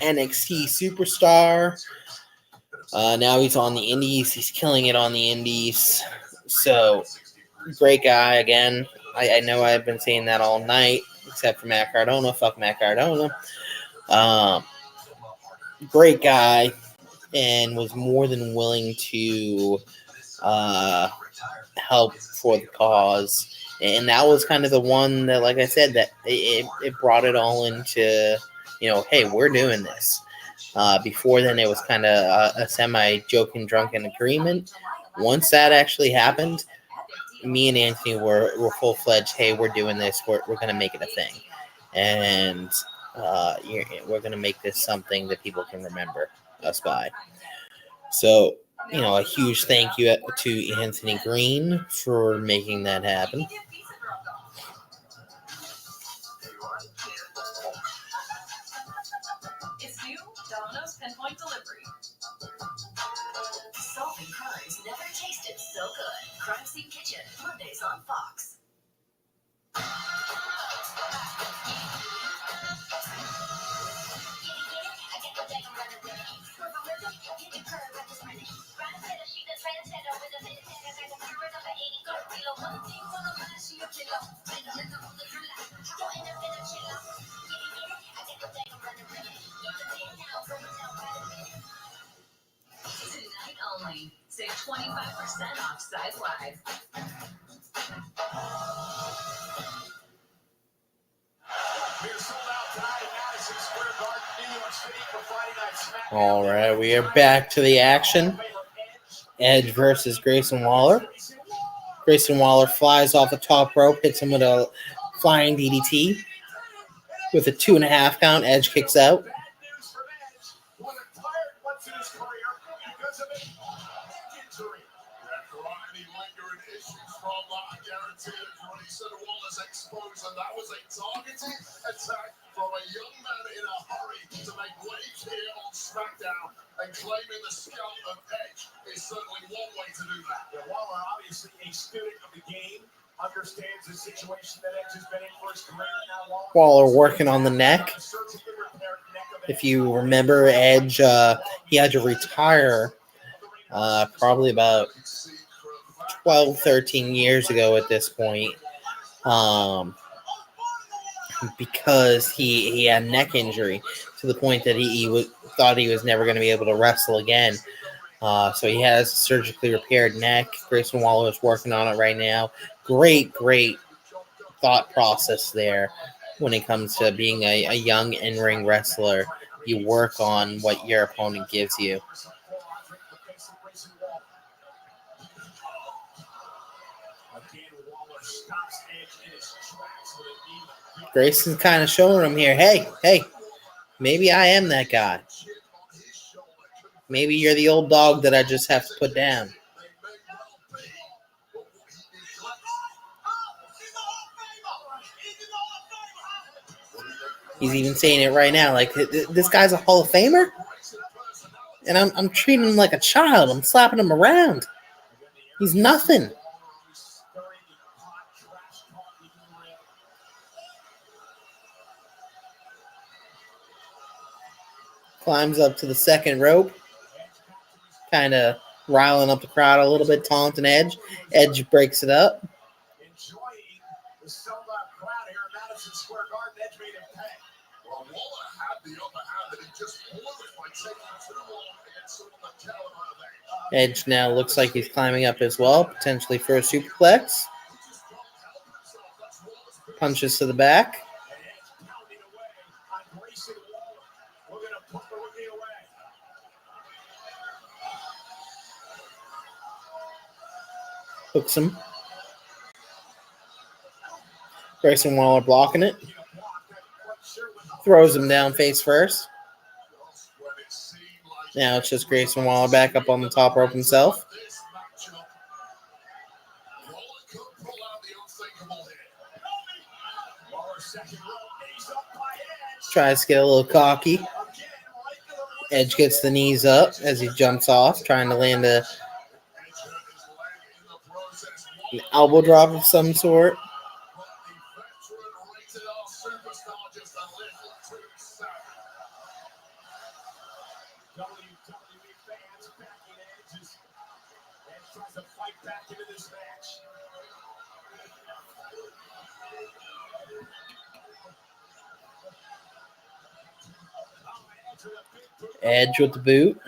NXT superstar. Now he's on the indies. He's killing it on the indies. So, great guy, again. I know I've been saying that all night, except for Matt Cardona. Fuck Matt Cardona. Great guy, and was more than willing to help for the cause. And that was kind of the one that, like I said, that it brought it all into, hey, we're doing this. Before then, it was kind of a semi-joking, drunken agreement. Once that actually happened, me and Anthony were full-fledged, hey, we're doing this. We're going to make it a thing. And we're going to make this something that people can remember us by. So, a huge thank you to Anthony Green for making that happen. It's new Domino's Pinpoint Delivery. Solving crimes never tasted so good. Crime Scene Kitchen, Mondays on Fox. Tonight only. Save 25% off site-wide. All right, we are back to the action. Edge versus Grayson Waller. Grayson Waller flies off the top rope, hits him with a flying DDT. With a 2.5 count, Edge kicks out. Any lingering issues from that guaranteed Grayson Waller's exposed, and that was a targeted attack from a young man in a hurry to make waves here on SmackDown, and claiming the scalp of Edge is certainly one way to do that. Yeah, Waller, obviously a student of the game, understands the situation that Edge has been in for his career. Now Waller working on the neck. If you remember, Edge, he had to retire probably about 12, 13 years ago at this point, because he had a neck injury to the point that he thought he was never going to be able to wrestle again. So he has a surgically repaired neck. Grayson Waller is working on it right now. Great thought process there when it comes to being a young in-ring wrestler. You work on what your opponent gives you. Grayson's kind of showing him here, hey, maybe I am that guy. Maybe you're the old dog that I just have to put down. He's even saying it right now, like, this guy's a Hall of Famer? And I'm treating him like a child. I'm slapping him around. He's nothing. Climbs up to the second rope. Kind of riling up the crowd a little bit, taunting Edge. Edge breaks it up. Edge now looks like he's climbing up as well, potentially for a superplex. Punches to the back. Hooks him. Grayson Waller blocking it. Throws him down face first. Now it's just Grayson Waller back up on the top rope himself. Tries to get a little cocky. Edge gets the knees up as he jumps off, trying to land an elbow drop of some sort. Edge with the boot.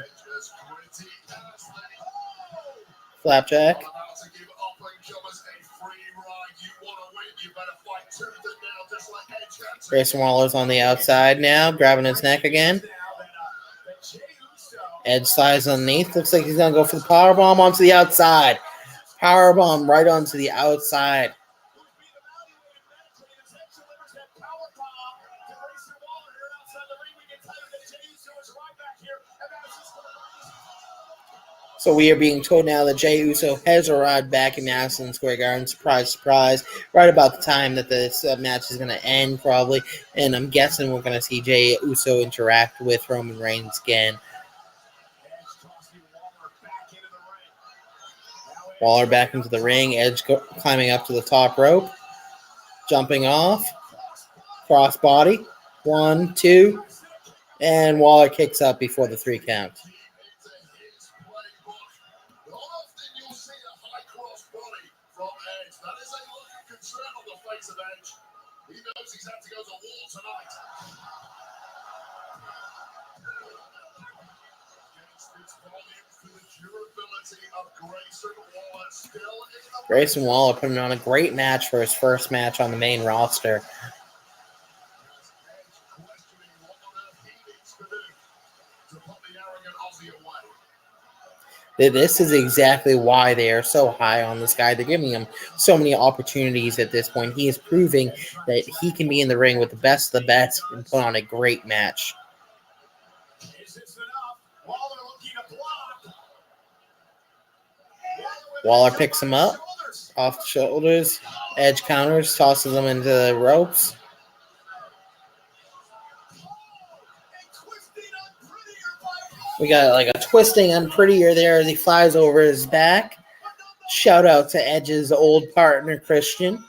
Flapjack. Grayson Waller's on the outside now, grabbing his neck again. Edge slides underneath. Looks like he's going to go for the powerbomb onto the outside. Powerbomb right onto the outside. So we are being told now that Jey Uso has arrived back in Madison Square Garden. Surprise, surprise. Right about the time that this match is going to end, probably. And I'm guessing we're going to see Jey Uso interact with Roman Reigns again. Waller back into the ring. Edge climbing up to the top rope. Jumping off. Crossbody. 1, 2. And Waller kicks up before the 3 count. He knows he's had to go to war tonight. Grayson Waller putting on a great match for his first match on the main roster. This is exactly why they are so high on this guy. They're giving him so many opportunities at this point. He is proving that he can be in the ring with the best of the best and put on a great match. Waller picks him up off the shoulders. Edge counters, tosses him into the ropes. We got like a twisting unprettier there as he flies over his back. Shout out to Edge's old partner, Christian.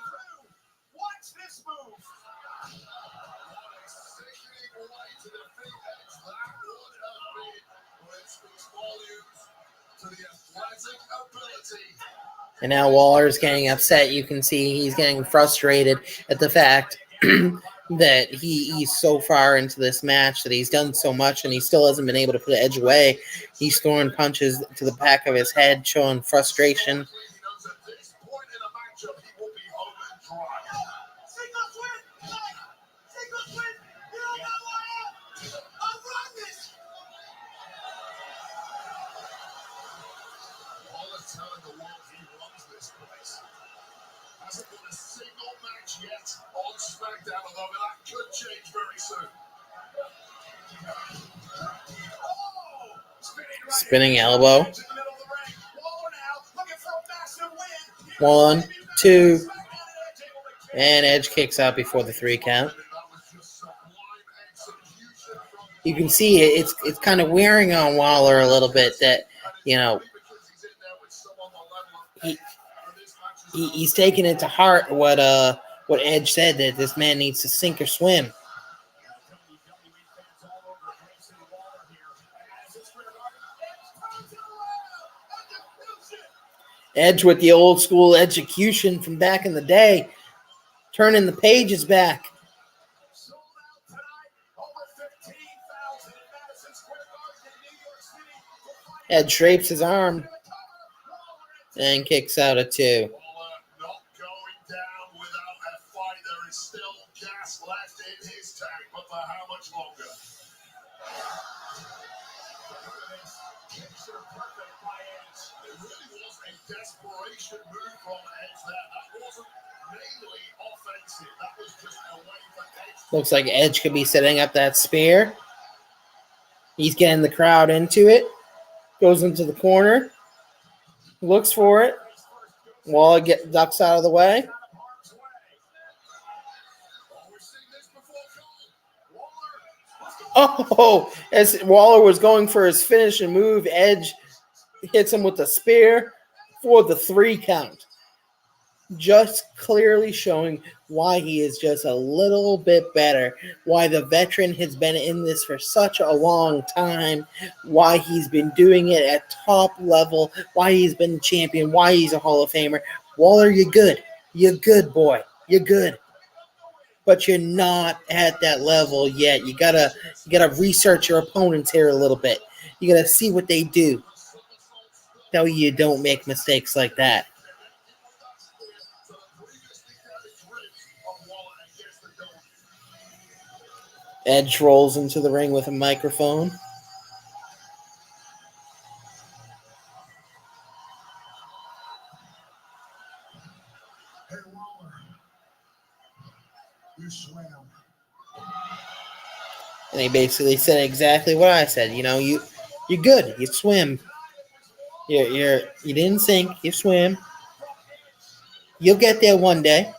And now Waller's getting upset. You can see he's getting frustrated at the fact that he's so far into this match, that he's done so much, and he still hasn't been able to put Edge away. He's throwing punches to the back of his head, showing frustration. Hasn't won a single match yet on Smackdown, although that could change very soon. Spinning elbow. 1, 2, and Edge kicks out before the 3 count. You can see it's kind of wearing on Waller a little bit that, you know, he's taking it to heart what Edge said, that this man needs to sink or swim. Edge with the old school execution from back in the day, turning the pages back. Edge drapes his arm and kicks out a 2. Desperation move from Edge there. That wasn't mainly offensive. That was just a way for Edge. Looks like Edge could be setting up that spear. He's getting the crowd into it. Goes into the corner. Looks for it. Waller ducks out of the way. Oh, as Waller was going for his finishing move, Edge hits him with the spear for the 3 count. Just clearly showing why he is just a little bit better, why the veteran has been in this for such a long time, why he's been doing it at top level, why he's been champion, why he's a Hall of Famer. Waller, you're good. You're good, boy. You're good. But you're not at that level yet. You gotta research your opponents here a little bit. You gotta see what they do. No, you don't make mistakes like that. Edge rolls into the ring with a microphone. Hey, Waller, you swam. And he basically said exactly what I said. You know, you're good. You swim. You didn't sink. You swim. You'll get there one day.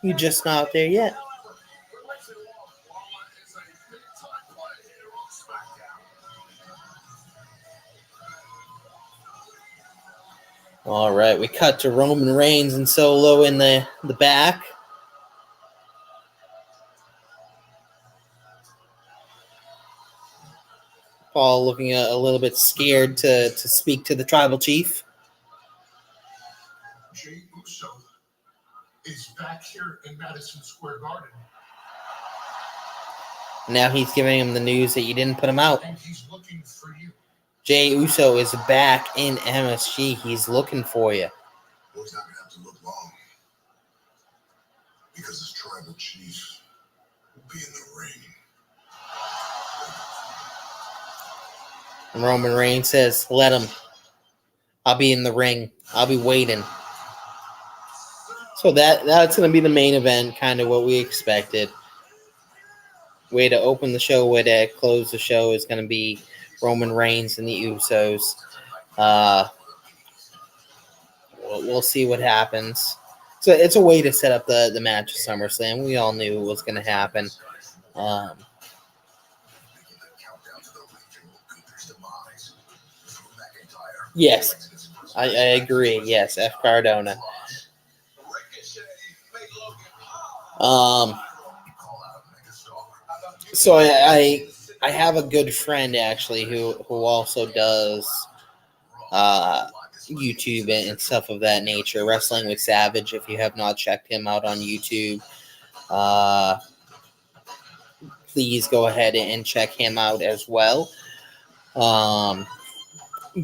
You're just not there yet. All right, we cut to Roman Reigns and Solo in the back. Paul looking a little bit scared to speak to the tribal chief. Jey Uso is back here in Madison Square Garden. Now he's giving him the news that you didn't put him out. And he's looking for you. Jey Uso is back in MSG. He's looking for you. Well, he's not going to have to look long. Because his tribal chief will be in the ring. And Roman Reigns says, let him. I'll be in the ring. I'll be waiting. So that's going to be the main event, kind of what we expected. Way to open the show, way to close the show is going to be Roman Reigns and the Usos. we'll see what happens. So it's a way to set up the match of SummerSlam. We all knew what was going to happen. Yes, I agree. Yes, F. Cardona. So I have a good friend actually who also does YouTube and stuff of that nature. Wrestling with Savage. If you have not checked him out on YouTube, please go ahead and check him out as well.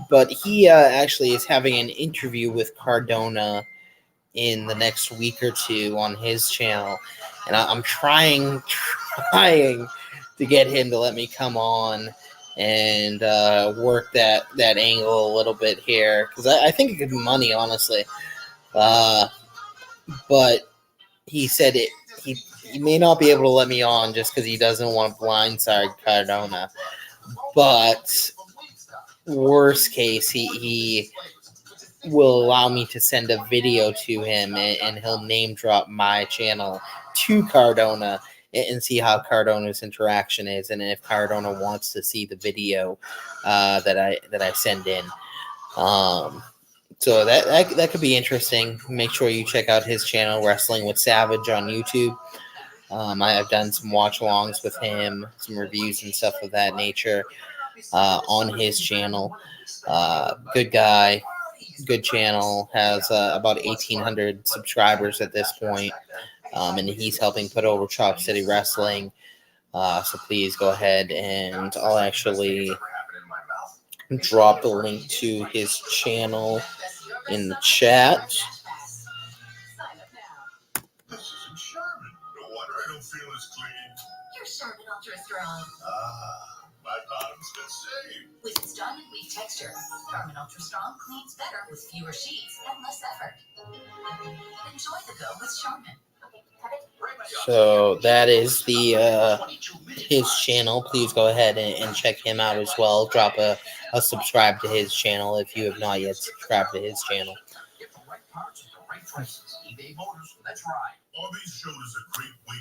But he actually is having an interview with Cardona in the next week or two on his channel, and I'm trying to get him to let me come on and work that angle a little bit here, because I think it could be money, honestly. But he said he may not be able to let me on just because he doesn't want to blindside Cardona. But worst case, he will allow me to send a video to him, and he'll name drop my channel to Cardona and see how Cardona's interaction is, and if Cardona wants to see the video that I send in. So that could be interesting. Make sure you check out his channel, Wrestling with Savage, on YouTube. I have done some watch-alongs with him, some reviews and stuff of that nature on his channel. Good guy. Good channel, has about 1,800 subscribers at this point, and he's helping put over Chop City Wrestling. So please go ahead, and I'll actually drop the link to his channel in the chat. This isn't Sherman. No wonder I don't feel as clean. You're Sherman Ultra Strong. My bottom's been saved. With its diamond weave texture, Sherman Ultra Strong cleans better with fewer sheets and less effort. Enjoy the go with Sherman. So that is his channel. Please go ahead and check him out as well. Drop a subscribe to his channel if you have not yet subscribed to his channel.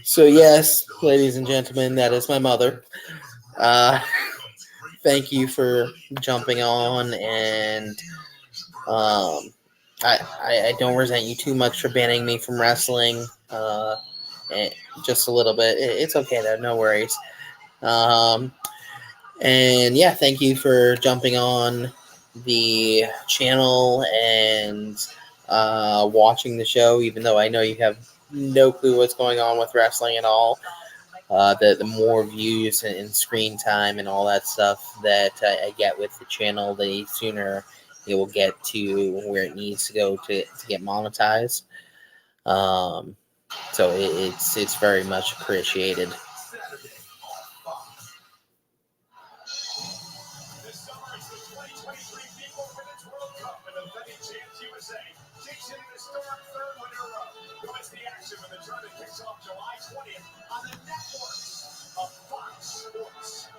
So yes, ladies and gentlemen, that is my mother. Thank you for jumping on, and I don't resent you too much for banning me from wrestling. Just a little bit. It's okay though, no worries. And yeah, thank you for jumping on the channel and watching the show, even though I know you have no clue what's going on with wrestling at all. The more views and screen time and all that stuff that I get with the channel, the sooner it will get to where it needs to go to get monetized. So it's very much appreciated. This summer is the 2023 FIFA Women's World Cup and defending champs USA takes in an historic third win in a row. What's the action when the tournament kicks off July 20th on the networks of Fox Sports?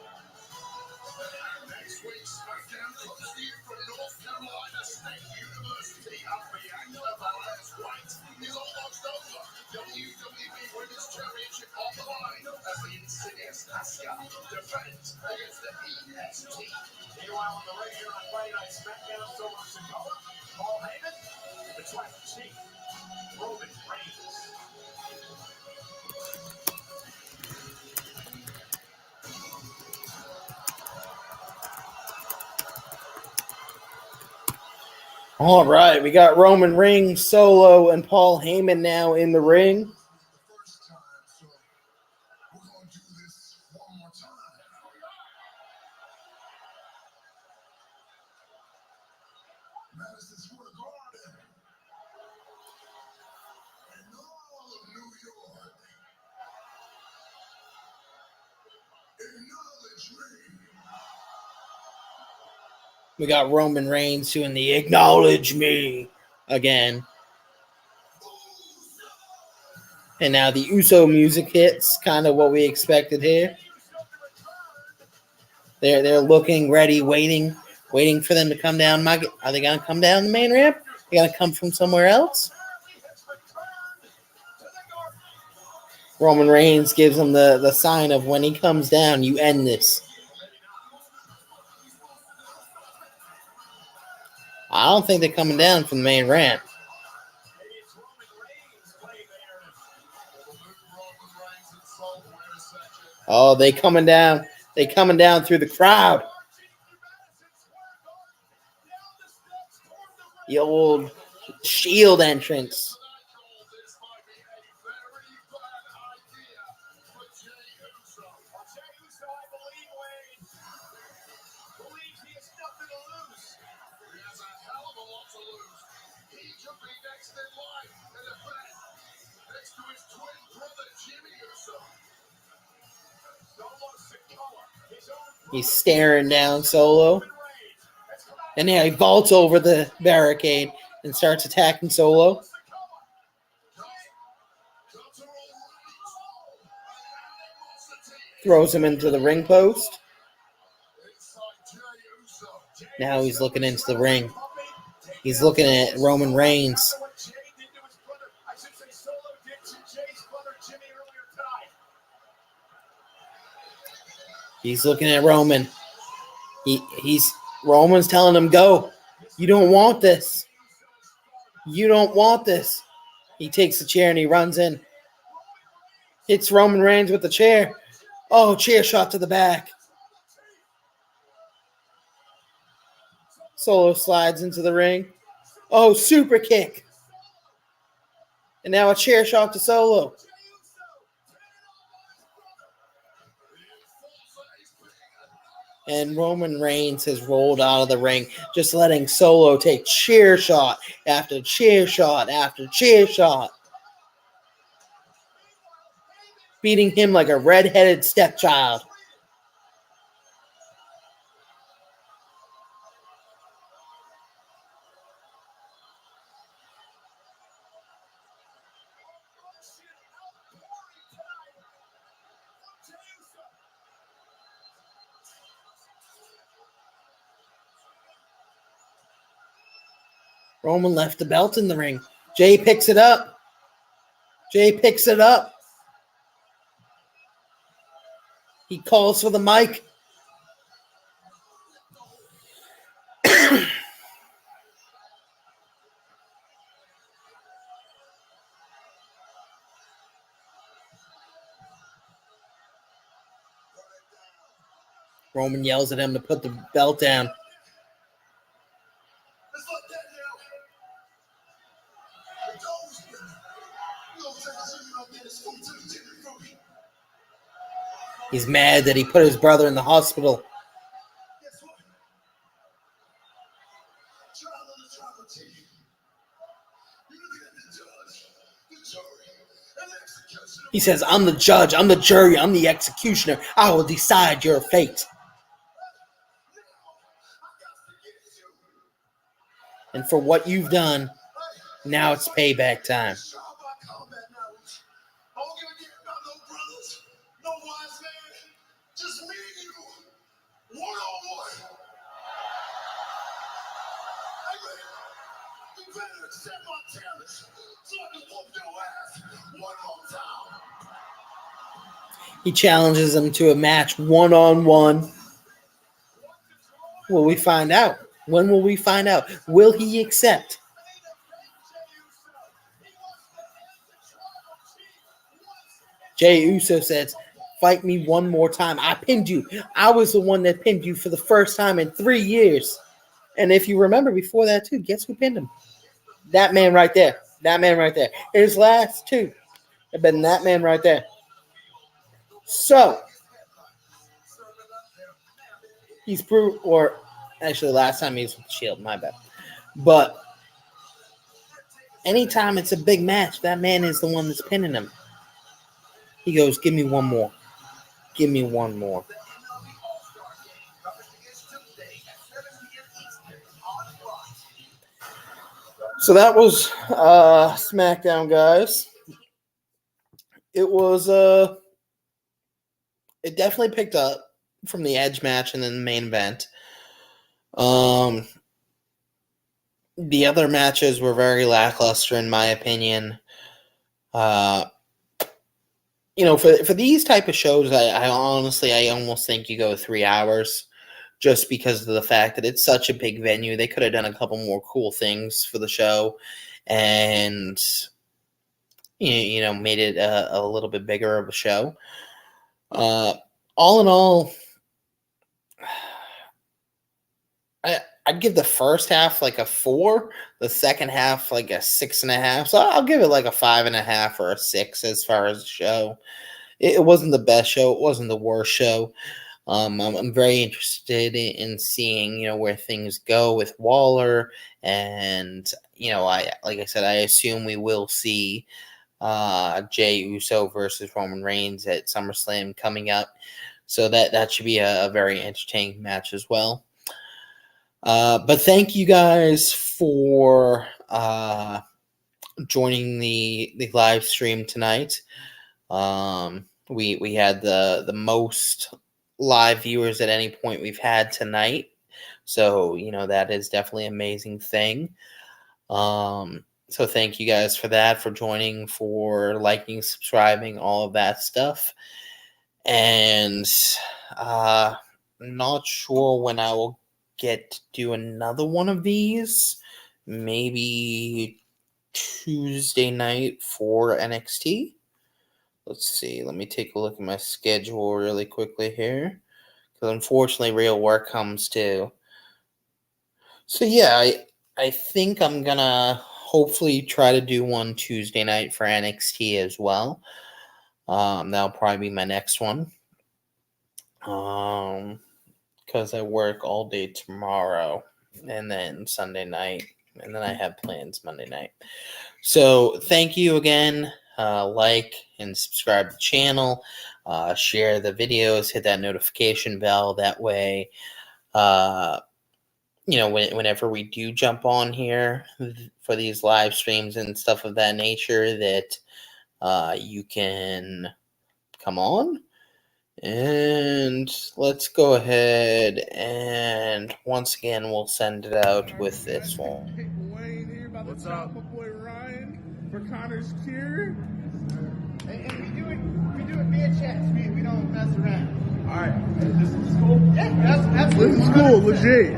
Next week's Smackdown comes to you from North Carolina State University. Up Nevada's White is almost over. WWE Women's Championship on the line as the insidious Asuka defends against the EST. Meanwhile, on the radio on Friday Night Smackdown, so much to cover. Paul Heyman, the Tribal Chief, Roman Reigns. All right, we got Roman Reigns, Solo, and Paul Heyman now in the ring. We got Roman Reigns doing the acknowledge me again. And now the Uso music hits, kind of what we expected here. They're looking ready, waiting for them to come down. Are they going to come down the main ramp? They got to come from somewhere else. Roman Reigns gives him the sign of when he comes down, you end this. I don't think they're coming down from the main ramp. Oh, they coming down. They coming down through the crowd. The old Shield entrance. He's staring down Solo. And now he vaults over the barricade and starts attacking Solo. Throws him into the ring post. Now he's looking into the ring. He's looking at Roman Reigns. He's looking at Roman. Roman's telling him, go. You don't want this. You don't want this. He takes the chair and he runs in. Hits Roman Reigns with the chair. Oh, chair shot to the back. Solo slides into the ring. Oh, super kick. And now a chair shot to Solo. And Roman Reigns has rolled out of the ring, just letting Solo take chair shot after chair shot after chair shot. Beating him like a red-headed stepchild. Roman left the belt in the ring. Jay picks it up. Jay picks it up. He calls for the mic. Roman yells at him to put the belt down. He's mad that he put his brother in the hospital. He says, I'm the judge, I'm the jury, I'm the executioner. I will decide your fate. And for what you've done, now it's payback time. He challenges him to a match one-on-one. Will we find out? When will we find out? Will he accept? Jey Uso says, fight me one more time. I pinned you. I was the one that pinned you for the first time in 3 years. And if you remember before that too, guess who pinned him? That man right there. That man right there. His last two have been that man right there. So, he's proved, or actually last time he was with the Shield, my bad. But anytime it's a big match, that man is the one that's pinning him. He goes, give me one more. Give me one more. So that was SmackDown, guys. It was it definitely picked up from the Edge match and then the main event. The other matches were very lackluster, in my opinion. For these type of shows, I honestly, I almost think you go 3 hours, just because of the fact that it's such a big venue. They could have done a couple more cool things for the show, and made it a little bit bigger of a show. All in all, I'd give the first half like a 4, the second half like a 6.5. So I'll give it like a 5.5 or a 6 as far as the show. It wasn't the best show. It wasn't the worst show. I'm very interested in seeing, where things go with Waller, and like I said, I assume we will see Jey Uso versus Roman Reigns at SummerSlam coming up. So that should be a very entertaining match as well. But thank you guys for joining the live stream tonight. We had the most live viewers at any point we've had tonight. So, that is definitely an amazing thing. So thank you guys for that, for joining, for liking, subscribing, all of that stuff. And not sure when I will get to do another one of these. Maybe Tuesday night for NXT. Let's see. Let me take a look at my schedule really quickly here, because unfortunately real work comes too. So yeah, I think I'm gonna hopefully try to do one Tuesday night for NXT as well. That'll probably be my next one. Because I work all day tomorrow, and then Sunday night, and then I have plans Monday night. So thank you again. Like and subscribe to the channel. Share the videos. Hit that notification bell. That way, whenever we do jump on here for these live streams and stuff of that nature, that you can come on. And let's go ahead and once again we'll send it out with this one. Wayne here about to top my boy Ryan for Connor's Cure. And we do it via chats. We don't mess around. All right, this is cool. Yeah, absolutely. This is cool, legit.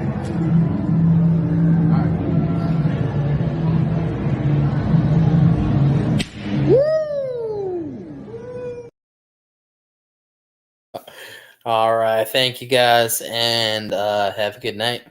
All right, thank you guys, and have a good night.